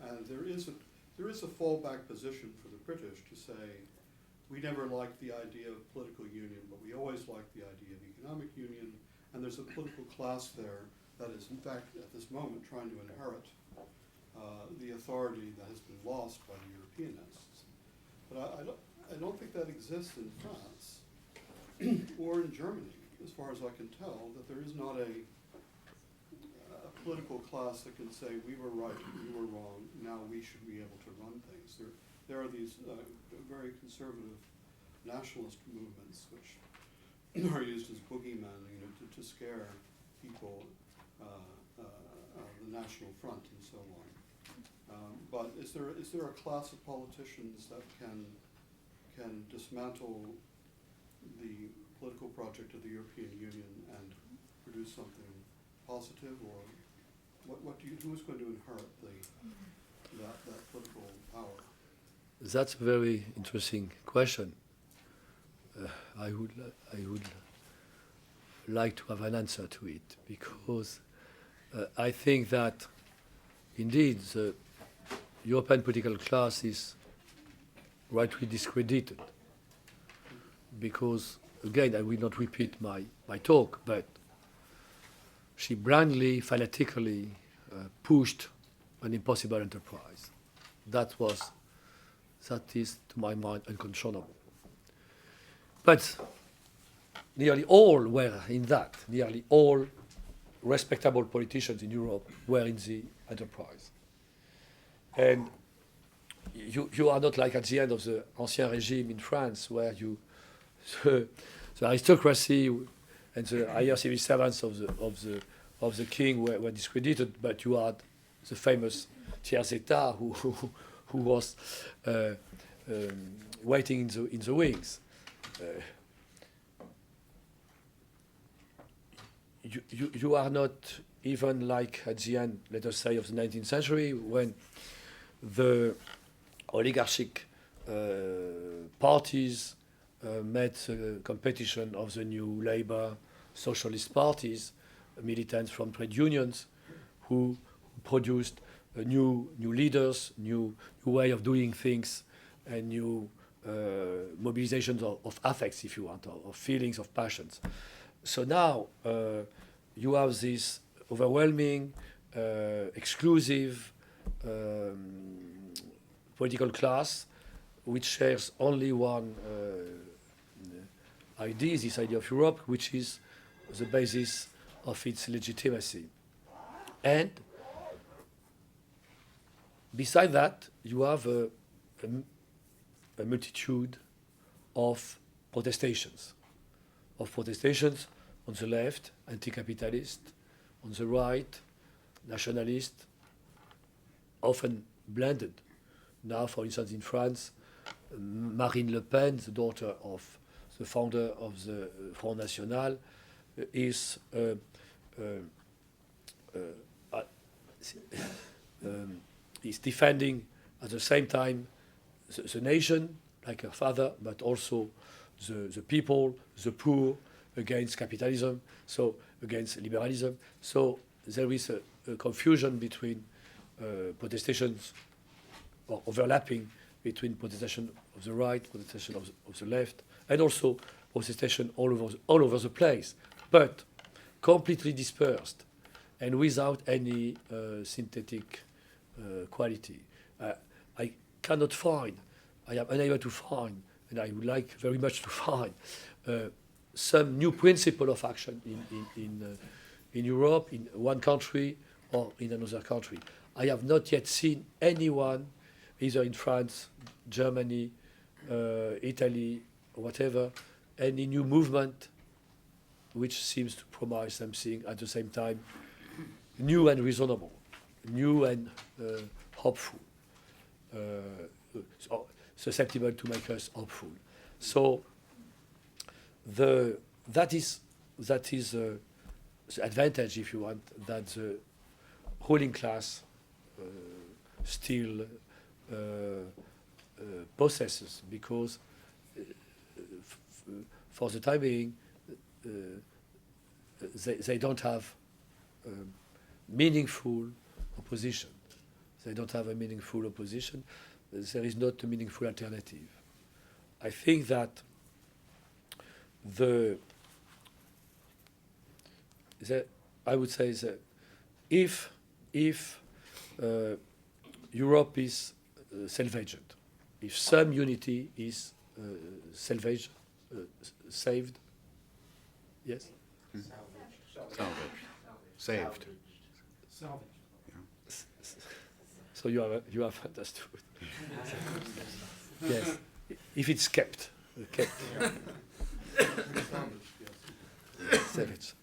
And there is a fallback position for the British to say, we never liked the idea of political union, but we always liked the idea of economic union, and there's a political class there that is, in fact, at this moment, trying to inherit the authority that has been lost by the Europeanists. But I don't think that exists in France or in Germany, as far as I can tell, that there is not a political class that can say, we were right, we were wrong, now we should be able to run things. There are these very conservative nationalist movements which are used as boogeymen, to scare people, the National Front and so on. But is there a class of politicians that can dismantle the political project of the European Union and produce something positive, or who is going to inherit that political power? That's a very interesting question. I would like to have an answer to it, because I think that indeed the European political class is rightly discredited, because, again, I will not repeat my talk, but she blindly, fanatically pushed an impossible enterprise. That is, to my mind, unconscionable. But nearly all were in that. Nearly all respectable politicians in Europe were in the enterprise. And you are not like at the end of the Ancien Régime in France, where the aristocracy and the higher civil servants of the king were discredited, but you had the famous tiers état who was waiting in the wings. You are not even like at the end, let us say, of the 19th century, when the oligarchic parties met the competition of the new Labour, socialist parties, militants from trade unions, who produced new leaders, new way of doing things, and new mobilizations of affects, if you want, of feelings, of passions. So now you have this overwhelming, exclusive political class which shares only one idea, this idea of Europe, which is the basis of its legitimacy. And beside that, you have a multitude of protestations on the left, anti-capitalist, on the right, nationalist, often blended. Now, for instance, in France, Marine Le Pen, the daughter of the founder of the Front National, is defending at the same time the nation, like her father, but also the people, the poor, against capitalism, so against liberalism. So there is a confusion between protestations, or overlapping between protestation of the right, protestation of the left, and also protestation all over the place, but completely dispersed and without any synthetic quality. I cannot find, I am unable to find, and I would like very much to find some new principle of action in Europe, in one country or in another country. I have not yet seen anyone, either in France, Germany, Italy, or whatever, any new movement which seems to promise something at the same time new and reasonable, new and hopeful, susceptible to make us hopeful. So that is the advantage, if you want, that the ruling class still possesses, because for the time being they don't have meaningful opposition. They don't have a meaningful opposition. There is not a meaningful alternative. I think that I would say that if Europe is salvaged, if some unity is salvaged, saved, yes? Saved. So you have understood. Yes, if it's kept. Savage.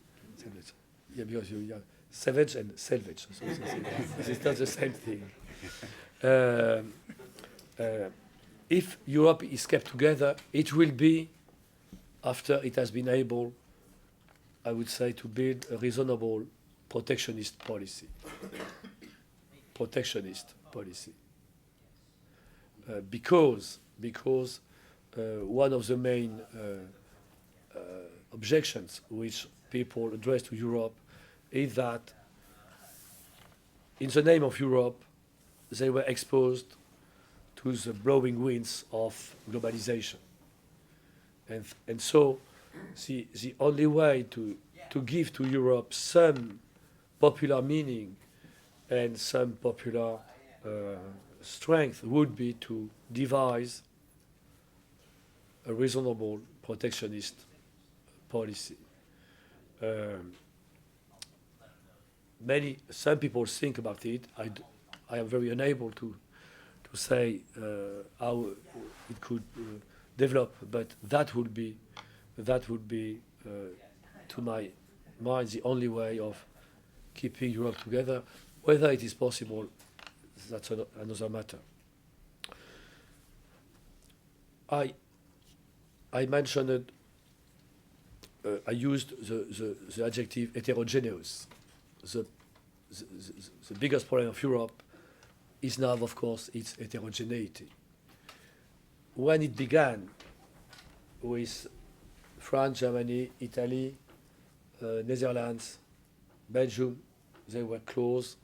Yeah, because you have savage and salvage. So it's not the same thing. If Europe is kept together, it will be after it has been able, I would say, to build a reasonable protectionist policy. Because one of the main objections which people address to Europe is that in the name of Europe they were exposed to the blowing winds of globalization. And so the only way to give to Europe some popular meaning and some popular strength would be to devise a reasonable protectionist policy. Some people think about it. I am very unable to say how it could develop, but that would be, to my mind, the only way of keeping Europe together. Whether it is possible, that's another matter. I mentioned, I used the adjective heterogeneous. The biggest problem of Europe is now, of course, its heterogeneity. When it began with France, Germany, Italy, Netherlands, Belgium, they were close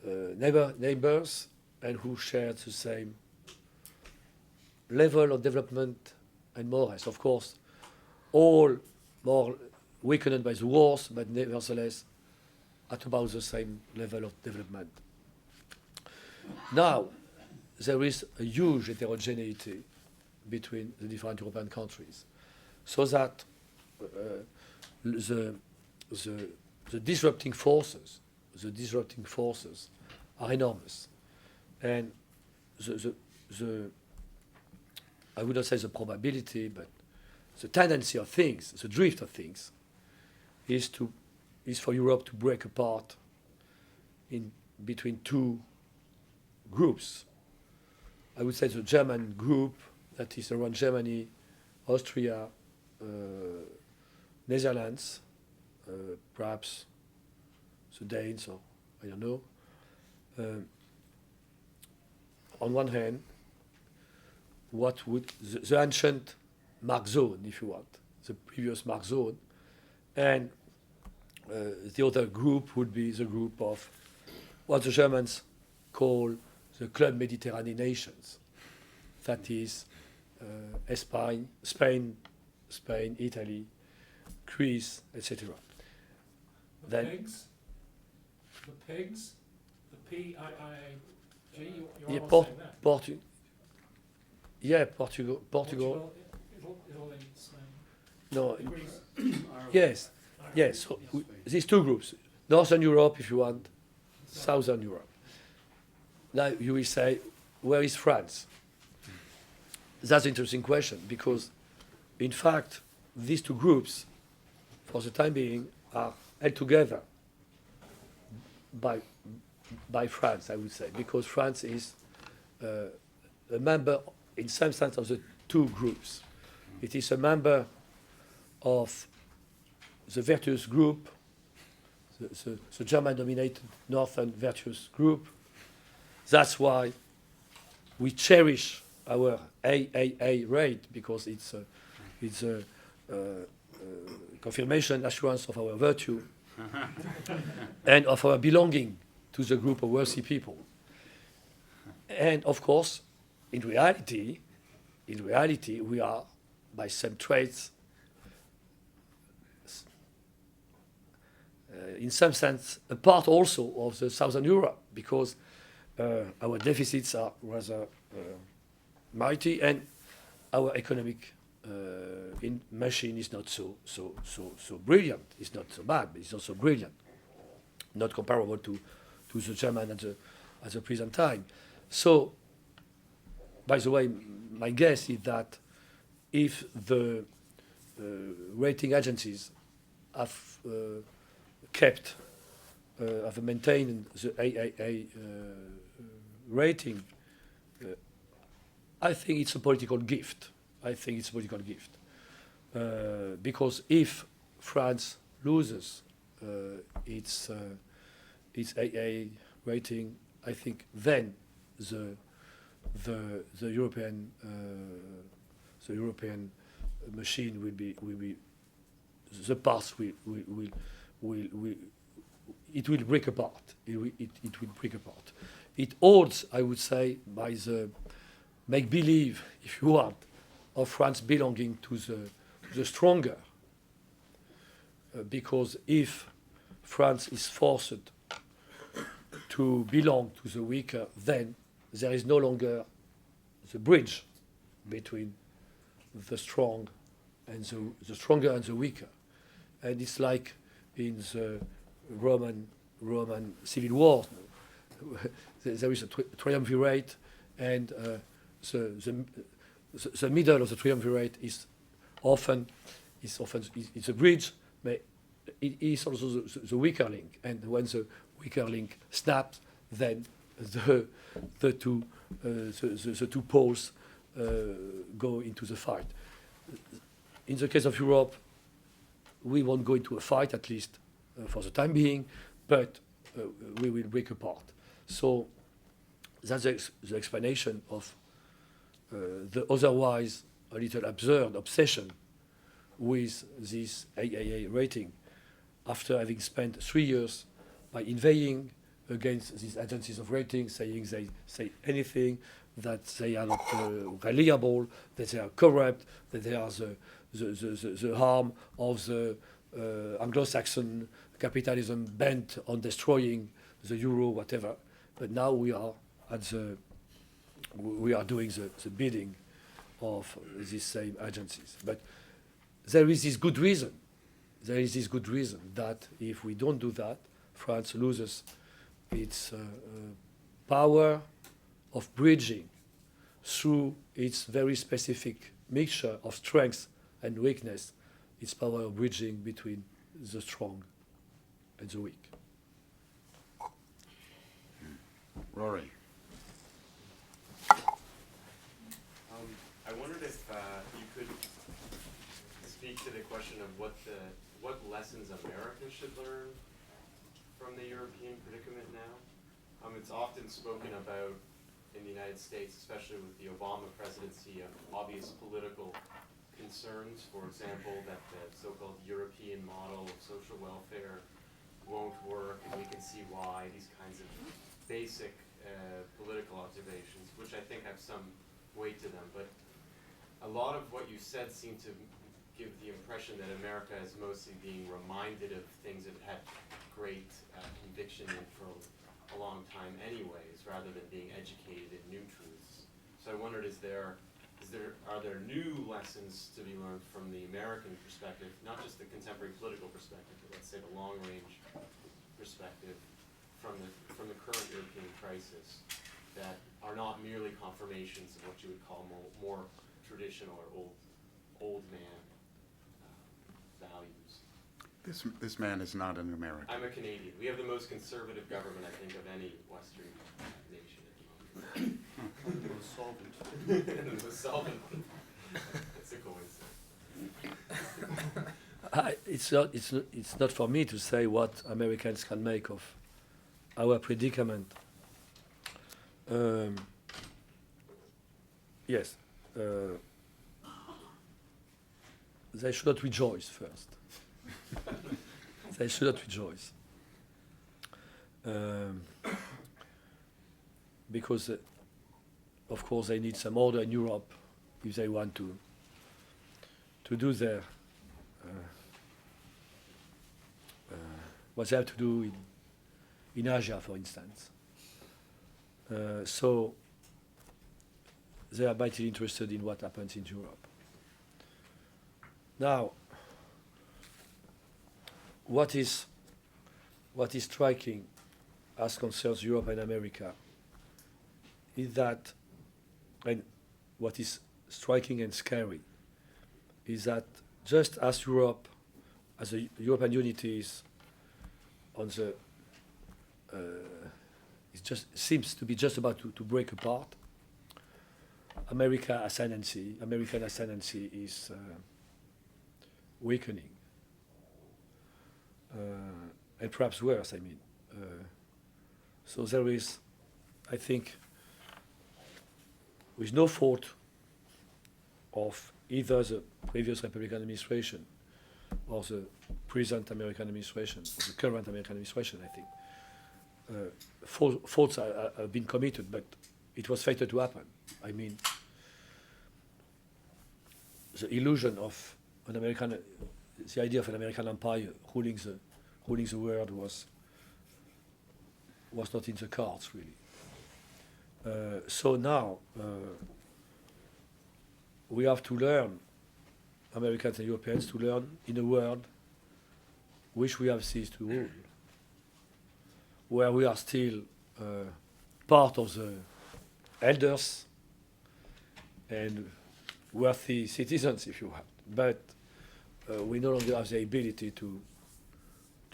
neighbors and who shared the same level of development and more or less. Of course, all more weakened by the wars, but nevertheless at about the same level of development. Now, there is a huge heterogeneity between the different European countries, so that the disrupting forces are enormous, and the I would not say the probability, but the tendency of things, the drift of things, is for Europe to break apart in between two groups. I would say the German group, that is around Germany, Austria, Netherlands, perhaps the Danes, or I don't know. On one hand, what would the ancient Mark zone, if you want, the previous Mark zone, and the other group would be the group of what the Germans call the Club Mediterranean nations. That is Spain, Italy, Greece, etc. The pigs, the P-I-I-G, you're almost saying that. Portugal. Portugal, Italy, Spain. No, Greece. yes. So these two groups, Northern Europe, if you want, Southern Europe. Now you will say, where is France? That's an interesting question, because in fact, these two groups, for the time being, are held together by France, I would say, because France is a member, in some sense, of the two groups. It is a member of the virtuous group, the German-dominated Northern virtuous group. That's why we cherish our AAA rate, because it's a confirmation, assurance of our virtue and of our belonging to the group of wealthy people. And of course, in reality, we are, by some traits, in some sense, a part also of the Southern Europe, because our deficits are rather mighty, and our economic machine is not so brilliant. It's not so bad, but it's not so brilliant. Not comparable to the German at the present time. So, by the way, my guess is that if the rating agencies have have maintained the AAA rating, I think it's a political gift. Because if France loses its AA rating, I think then the European machine will be the parts will break apart. It will break apart. It holds, I would say, by the make-believe, if you want, of France belonging to the stronger. Because if France is forced to belong to the weaker, then there is no longer the bridge between the strong and the stronger and the weaker. And it's like in the Roman civil war, there is a triumvirate, and the middle of the triumvirate is often a bridge, but it is also the weaker link. And when the weaker link snaps, then the two poles go into the fight. In the case of Europe, we won't go into a fight, at least for the time being, but we will break apart. So that's the explanation of the otherwise a little absurd obsession with this AAA rating. After having spent 3 years by invading against these agencies of rating, saying they say anything, that they are not reliable, that they are corrupt, that they are the harm of the Anglo-Saxon capitalism bent on destroying the euro, whatever. But now we are doing the bidding of these same agencies. But there is this good reason. There is this good reason that if we don't do that, France loses its power of bridging through its very specific mixture of strength and weakness, its power of bridging between the strong and the weak. Rory. I wondered if you could speak to the question of what lessons America should learn from the European predicament now. It's often spoken about in the United States, especially with the Obama presidency, of obvious political concerns. For example, that the so-called European model of social welfare won't work, and we can see why. These kinds of basic political observations, which I think have some weight to them. But a lot of what you said seemed to give the impression that America is mostly being reminded of things it had great conviction in for a long time anyways, rather than being educated in new truths. So I wondered, are there new lessons to be learned from the American perspective, not just the contemporary political perspective, but let's say the long-range perspective from the current European crisis, that are not merely confirmations of what you would call more traditional or old man values? This man is not an American. I'm a Canadian. We have the most conservative government, I think, of any Western nation at the moment. The most solvent. And the most solvent one. It's a coincidence. It's not for me to say what Americans can make of our predicament. Yes, they should not rejoice first. They should not rejoice. Because, of course, they need some order in Europe if they want to do their what they have to do in Asia, for instance. So they are vitally interested in what happens in Europe. Now, what is striking as concerns Europe and America is that, and what is striking and scary is that just as Europe, as the European unity is on the, it just seems to be just about to break apart. American ascendancy is weakening, and perhaps worse. I mean, so there is, I think, with no fault of either the previous Republican administration or the present American administration, or the current American administration, I think. Faults have been committed, but it was fated to happen. I mean, the illusion of an American, the idea of an American empire ruling the world was not in the cards, really. So now we have to learn, Americans and Europeans, to learn in a world which we have ceased to rule, where we are still part of the elders and worthy citizens, if you want, but we no longer have the ability to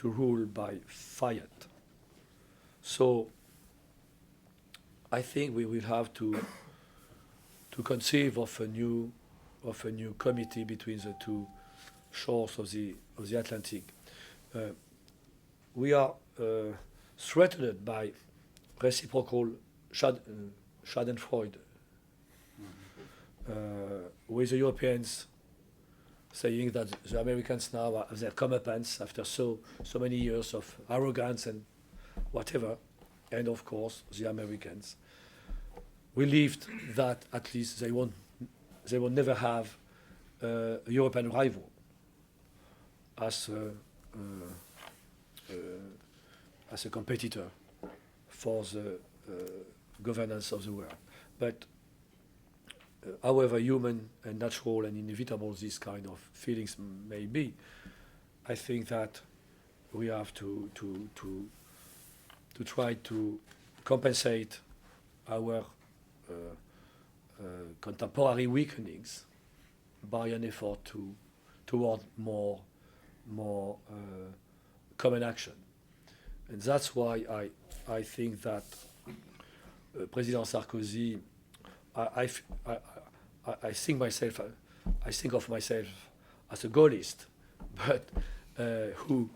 rule by fiat. So I think we will have to conceive of a new committee between the two shores of the Atlantic. We are threatened by reciprocal Schadenfreude, with the Europeans saying that the Americans now have their comeuppance after so many years of arrogance and whatever, and of course the Americans believed that at least they will never have a European rival as a competitor for the governance of the world. But however human and natural and inevitable these kind of feelings may be, I think that we have to try to compensate our contemporary weakenings by an effort toward more common action. And that's why I think that President Sarkozy, I think of myself as a Gaullist, but who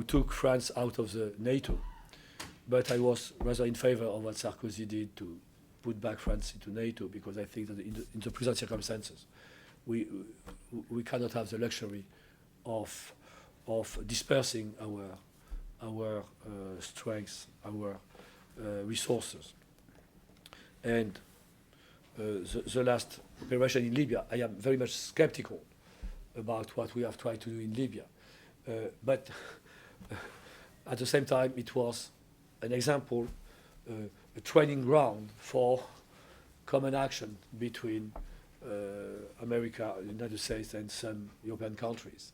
took France out of the NATO. But I was rather in favor of what Sarkozy did to put back France into NATO, because I think that in the present circumstances, we cannot have the luxury of dispersing our strengths, our resources. And the last operation in Libya, I am very much skeptical about what we have tried to do in Libya. But at the same time, it was an example, a training ground for common action between America, the United States, and some European countries.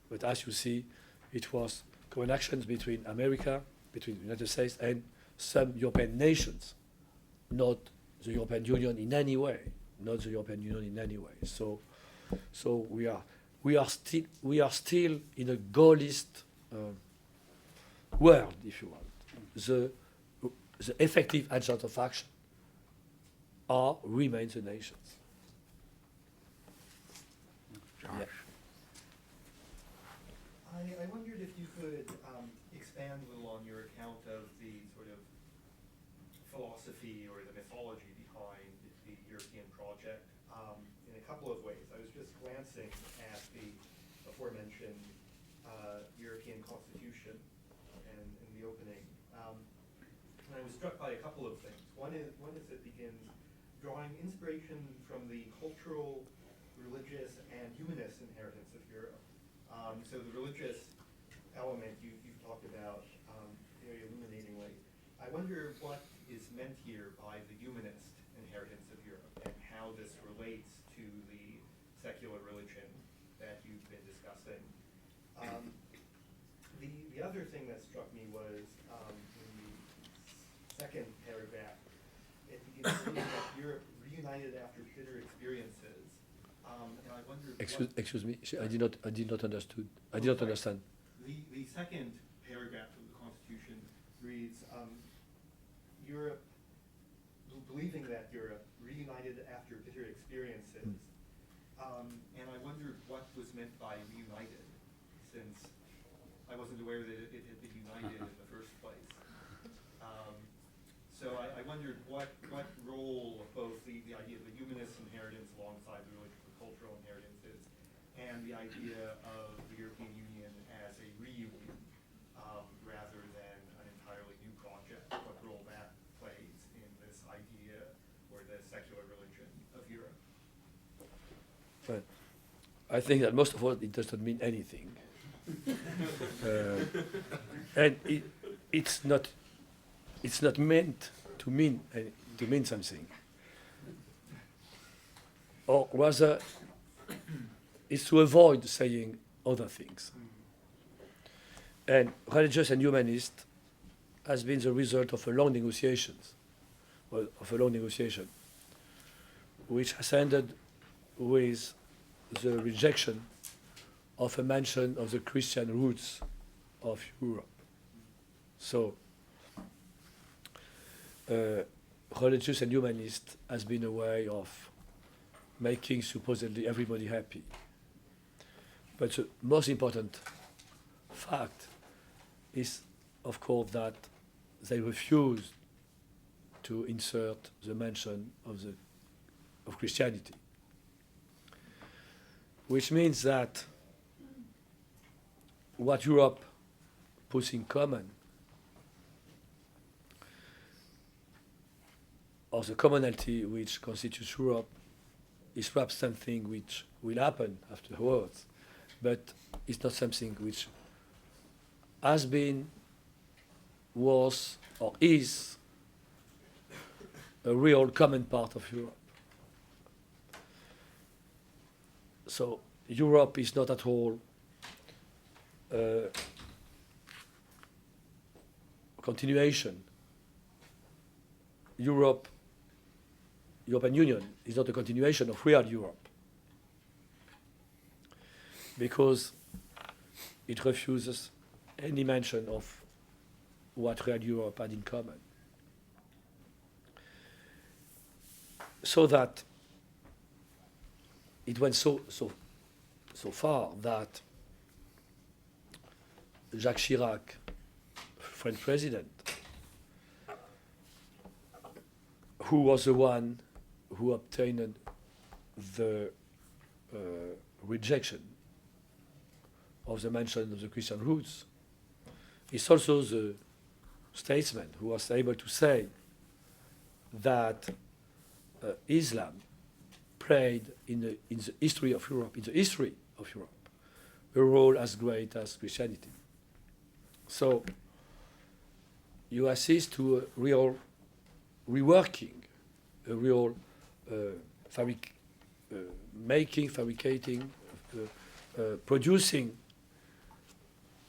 But as you see, it was common actions between America, between the United States, and some European nations, not the European Union in any way, not the European Union in any way. So we are still in a Gaullist world, if you want. The effective agent of action remains the nations. Josh. Yeah. I wondered if you could expand a little on your account of the sort of philosophy or the mythology behind the European project in a couple of ways. I was just glancing at the aforementioned European Constitution and in the opening. And I was struck by a couple of things. One is it begins drawing inspiration from the cultural, religious, and humanist inheritance of Europe. So the religious element you've talked about very illuminatingly. I wonder what is meant here by the humanist inheritance of Europe and how this relates to the secular religion that you've been discussing. The other thing that struck me was in the second paragraph, it begins saying that Europe reunited after bitter experiences. And I wonder. Excuse me, I did not understood. I did not understand. The second paragraph of the Constitution reads, Europe, believing that Europe reunited after bitter experiences. And I wondered what was meant by reunited, since I wasn't aware that it had been united in the first place. So I wondered what role both the idea of the humanist inheritance alongside the religious and cultural inheritances and the idea of the European Union as a reunion rather than an entirely new project, what role that plays in this idea or the secular religion of Europe. But I think that most of all, it does not mean anything. And it's not meant to mean something. Or rather, it's to avoid saying other things. And religious and humanist has been the result of a long negotiation, which has ended with the rejection of a mention of the Christian roots of Europe. So, religious and humanist has been a way of making supposedly everybody happy. But the most important fact is, of course, that they refused to insert the mention of Christianity, which means that what Europe puts in common or the commonality which constitutes Europe is perhaps something which will happen afterwards, but it's not something which has been, was, or is a real common part of Europe. So Europe is not at all continuation. European Union is not a continuation of real Europe, because it refuses any mention of what real Europe had in common. So that it went so far that Jacques Chirac, French president, who was the one who obtained the rejection of the mention of the Christian roots, is also the statesman who was able to say that Islam played in the history of Europe, a role as great as Christianity. So you assist to a real reworking, a real fabricating, producing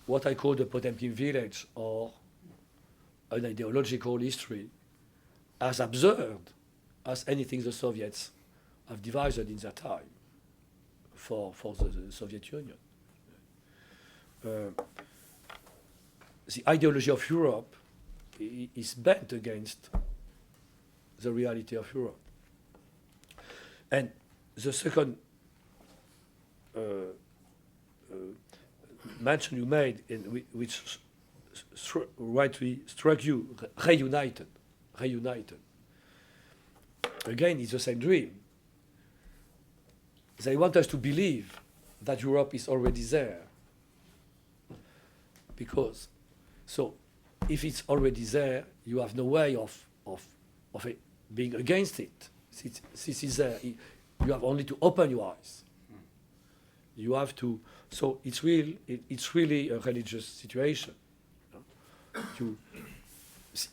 what I call the Potemkin village, or an ideological history as absurd as anything the Soviets have devised in their time for the Soviet Union. The ideology of Europe is bent against the reality of Europe. And the second mention you made, which rightly struck you, reunited. Again, it's the same dream. They want us to believe that Europe is already there. Because, so, if it's already there, you have no way of it being against it. This is there. You have only to open your eyes. You have to. So it's really a religious situation.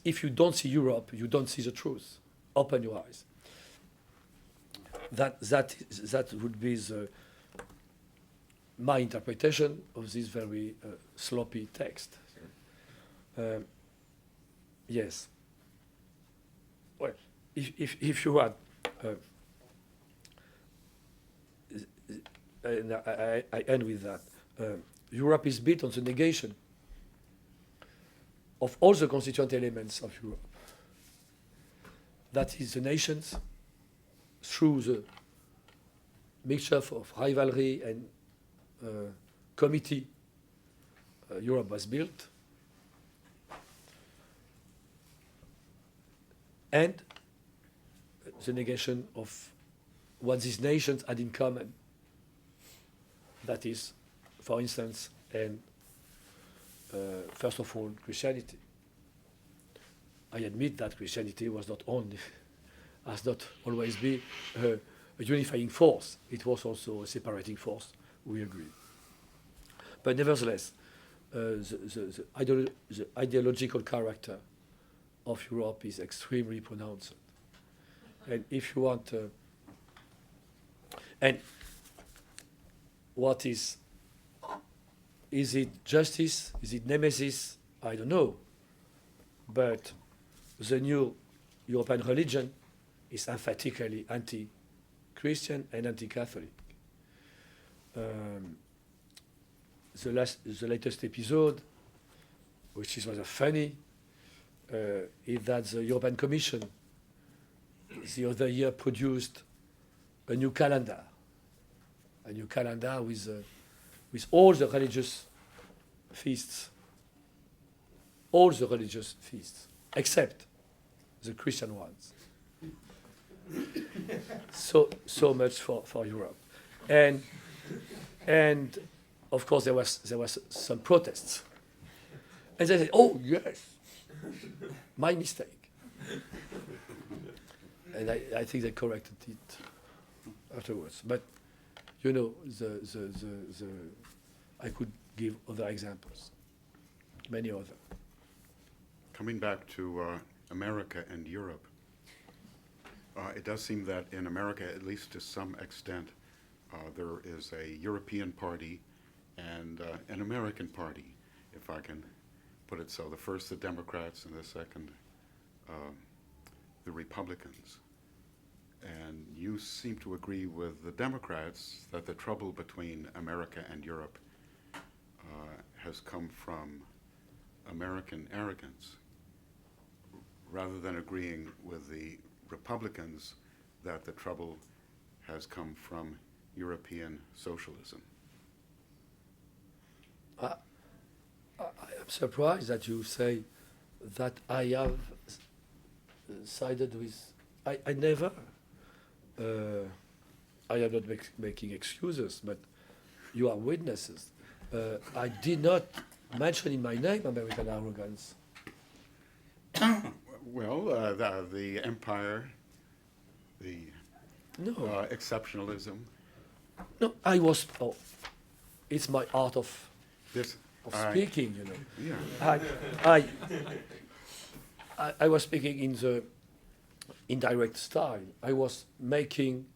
If you don't see Europe, you don't see the truth. Open your eyes. That would be my interpretation of this very sloppy text. Yes. Well, if you had, and I end with that. Europe is built on the negation of all the constituent elements of Europe. That is the nations, through the mixture of rivalry and committee, Europe was built. And the negation of what these nations had in common. That is, for instance, and first of all, Christianity. I admit that Christianity was not only, has not always been a unifying force. It was also a separating force, we agree. But nevertheless, the ideological character of Europe is extremely pronounced. And if you want, and what is it justice? Is it nemesis? I don't know. But the new European religion is emphatically anti-Christian and anti-Catholic. The latest episode, which is rather funny, is that the European Commission the other year produced a new calendar with all the religious feasts, except the Christian ones. So much for Europe, and of course there was some protests, and they said, "Oh yes, my mistake." and I think they corrected it afterwards. But you know, I could give other examples, many other. Coming back to America and Europe, it does seem that in America, at least to some extent, there is a European party and an American party, if I can put it so. The first, the Democrats, and the second, the Republicans. And you seem to agree with the Democrats that the trouble between America and Europe has come from American arrogance, rather than agreeing with the Republicans that the trouble has come from European socialism. I am surprised that you say that I have sided with. I never. I am not making excuses, but you are witnesses. I did not mention in my name American arrogance. Well, the empire, the No, exceptionalism, no. I was. Oh, it's my art of this. speaking. You know. Yeah. I was speaking in the indirect style. I was making.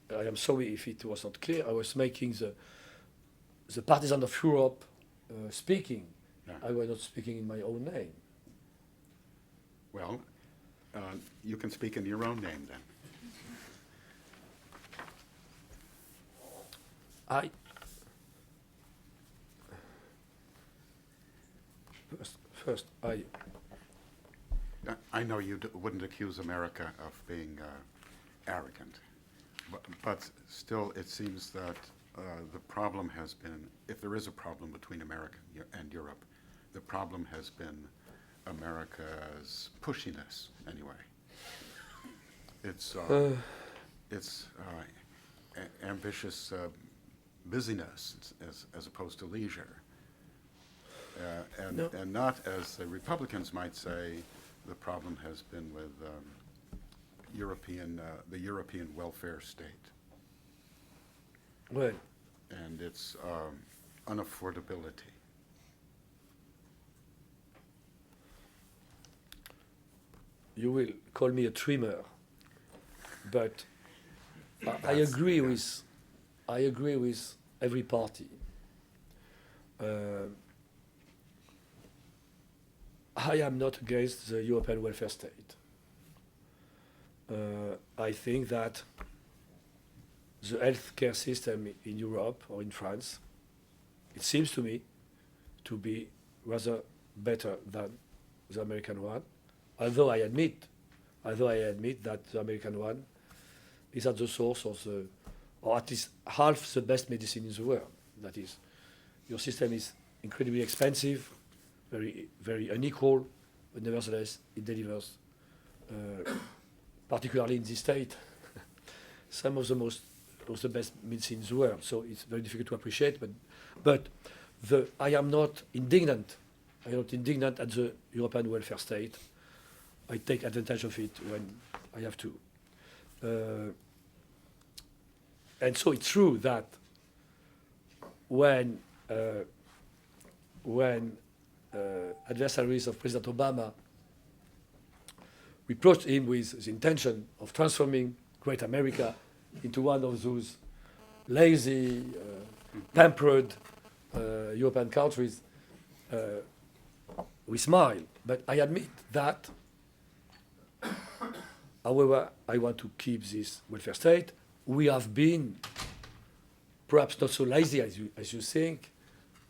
I am sorry if it was not clear. I was making the partisan of Europe speaking. Yeah. I was not speaking in my own name. Well, you can speak in your own name then. First, I know you wouldn't accuse America of being arrogant, but still it seems that the problem has been, if there is a problem between America and Europe, the problem has been America's pushiness anyway. It's ambitious busyness as opposed to leisure. No. And not, as the Republicans might say, the problem has been with the European welfare state well, and its unaffordability. you will call me a trimmer, but I agree with every party. I am not against the European welfare state. I think that the healthcare system in Europe or in France, it seems to me to be rather better than the American one. Although I admit that the American one is at the source of or at least half the best medicine in the world. That is, your system is incredibly expensive, very, very unequal, but nevertheless it delivers, particularly in this state, some of the best medicine in the world. So it's very difficult to appreciate. But I am not indignant. I am not indignant at the European welfare state. I take advantage of it when I have to. And so it's true that when adversaries of President Obama reproached him with the intention of transforming Great America into one of those lazy, pampered European countries, we smile. But I admit that, however, I want to keep this welfare state. We have been perhaps not so lazy as you think,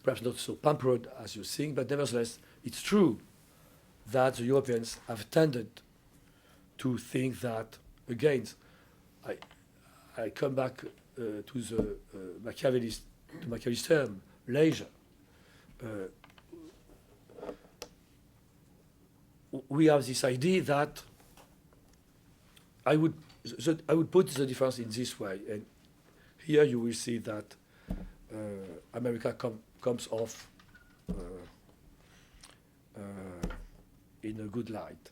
perhaps not so pampered as you think, but nevertheless, it's true that the Europeans have tended to think that, again, I come back to the Machiavellist term, leisure. We have this idea that I would put the difference in this way, and here you will see that America comes off in a good light.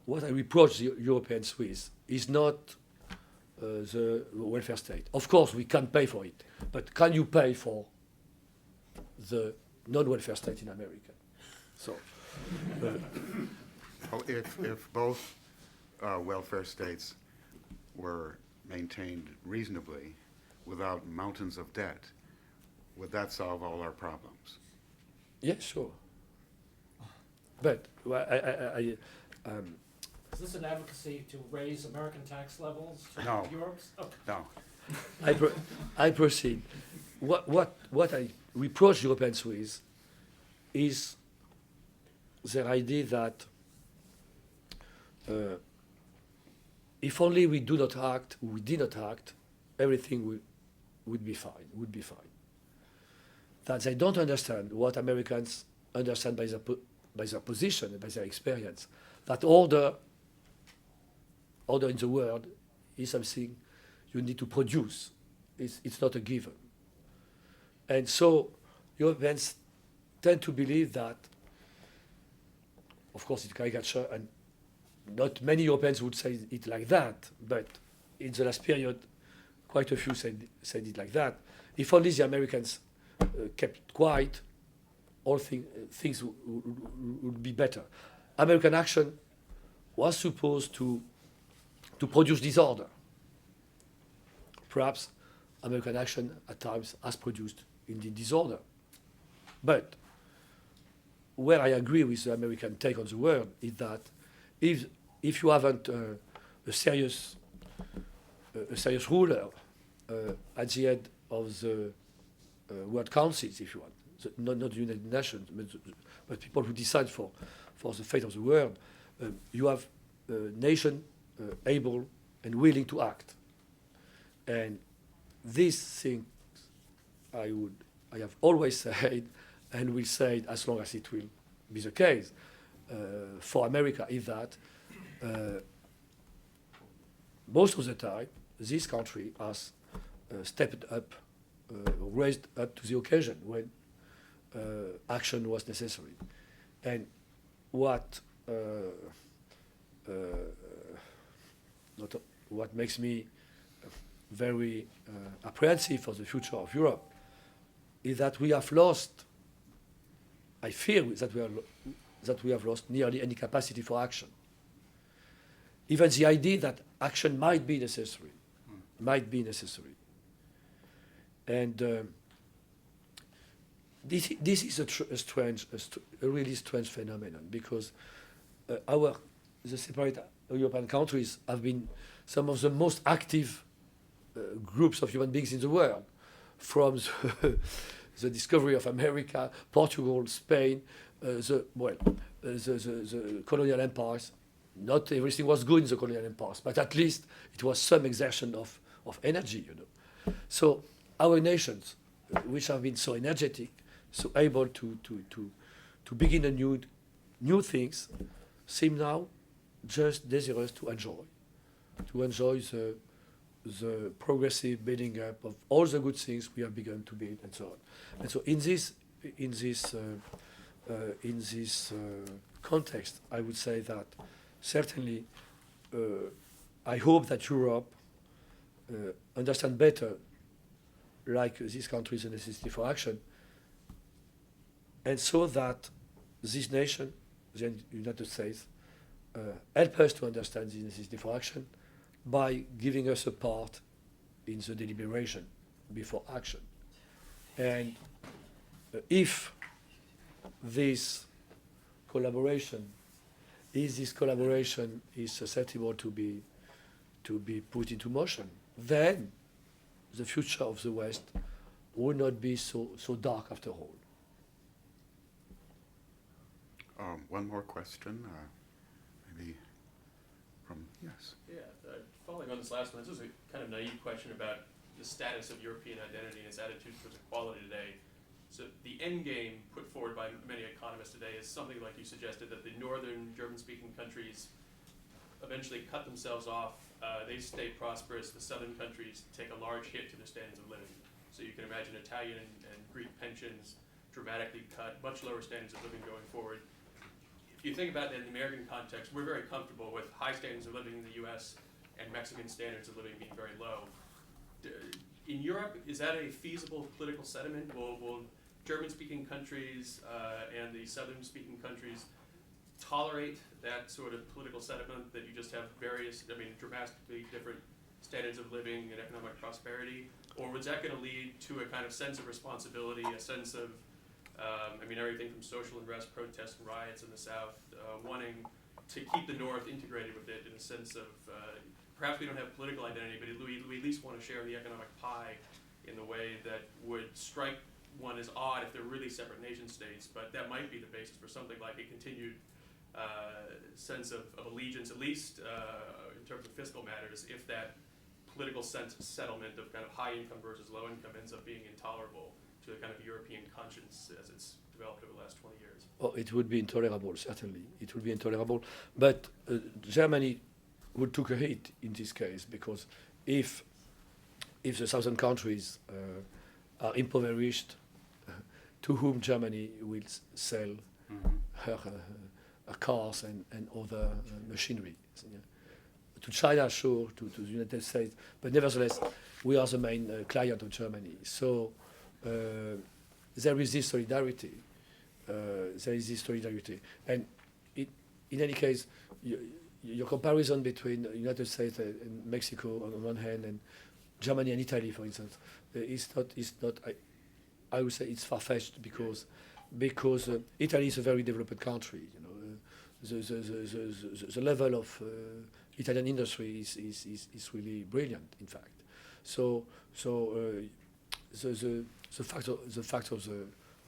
what I reproach the Europeans with is not the welfare state. Of course, we can pay for it, but can you pay for the non-welfare state in America? So, Well, if both welfare states were maintained reasonably without mountains of debt, would that solve all our problems? yeah, sure. But Is this an advocacy to raise American tax levels to No. Europe's? Okay. No. I proceed. What I reproach Europeans with is their idea that if only we do not act, we did not act, everything would be fine. That they don't understand what Americans understand by their position and by their experience. That order in the world is something you need to produce. It's not a given. And so Europeans tend to believe that, of course, it's caricature, and not many Europeans would say it like that, but in the last period, quite a few said it like that. If only the Americans kept quiet, all things would be better. American action was supposed to produce disorder. Perhaps American action at times has produced indeed disorder. But where I agree with the American take on the world is that if you haven't a serious ruler at the head of the World Councils, if you want, not the United Nations, but people who decide for the fate of the world, you have a nation able and willing to act. And these things I have always said and will say it as long as it will be the case for America, is that most of the time this country has stepped up, raised up to the occasion when action was necessary. And what makes me very apprehensive for the future of Europe is that we have lost, I fear that we have lost nearly any capacity for action. Even the idea that action might be necessary. And this is a really strange phenomenon, because the separate European countries have been some of the most active groups of human beings in the world, from the discovery of America, Portugal, Spain, the colonial empires. Not everything was good in the colonial empires, but at least it was some exertion of energy, you know. So our nations, which have been so energetic, so able to begin new things, seem now just desirous to enjoy the progressive building up of all the good things we have begun to build, and so on. And so in this context, I would say that certainly I hope that Europe understand better, like these countries, the necessity for action, and so that this nation, the United States, help us to understand the necessity for action by giving us a part in the deliberation before action. And if this collaboration is susceptible to be put into motion, then the future of the West will not be so dark after all. One more question, maybe from, yes. Yeah, following on this last one, this is a kind of naive question about the status of European identity and its attitude towards equality today. So the end game put forward by many economists today is something like you suggested, that the northern German-speaking countries eventually cut themselves off. They stay prosperous. The southern countries take a large hit to their standards of living. So you can imagine Italian and Greek pensions dramatically cut, much lower standards of living going forward. If you think about it in the American context, we're very comfortable with high standards of living in the U.S. and Mexican standards of living being very low. In Europe, is that a feasible political sediment? Will German-speaking countries and the Southern-speaking countries tolerate that sort of political sediment that you just have various, dramatically different standards of living and economic prosperity? Or was that going to lead to a kind of sense of responsibility, a sense of, everything from social unrest, protests, and riots in the South, wanting to keep the North integrated with it in a sense of, perhaps we don't have political identity, but we at least want to share the economic pie in the way that would strike one as odd if they're really separate nation states, but that might be the basis for something like a continued sense of allegiance, at least in terms of fiscal matters, if that political settlement of kind of high income versus low income ends up being intolerable to the kind of European conscience as it's developed over the last 20 years. Oh, it would be intolerable, certainly. It would be intolerable. But Germany would take a hit in this case, because if the southern countries are impoverished, to whom Germany will sell her cars and other machinery. To China, sure, to the United States, but nevertheless, we are the main client of Germany. So there is this solidarity. And in any case, your comparison between the United States and Mexico on one hand, and Germany and Italy, for instance, is not. I would say it's far-fetched because Italy is a very developed country. The level of Italian industry is really brilliant, in fact. So the fact of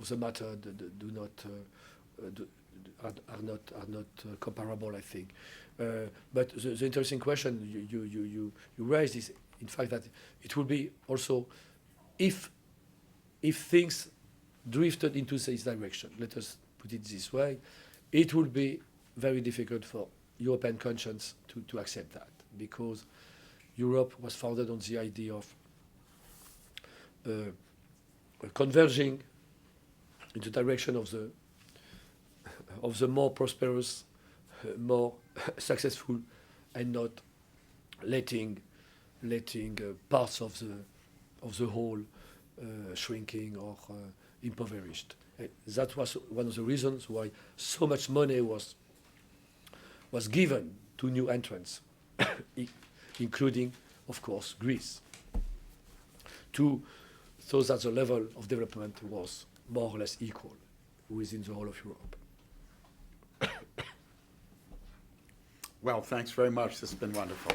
the matter are not comparable, I think. But the interesting question you raised is, in fact, that it would be also if things drifted into this direction. Let us put it this way: it would be very difficult for European conscience to accept that, because Europe was founded on the idea of converging in the direction of the more prosperous, more successful, and not letting parts of the whole shrinking or impoverished. That was one of the reasons why so much money was given to new entrants, including, of course, Greece, so that the level of development was more or less equal within the whole of Europe. Well, thanks very much. This has been wonderful.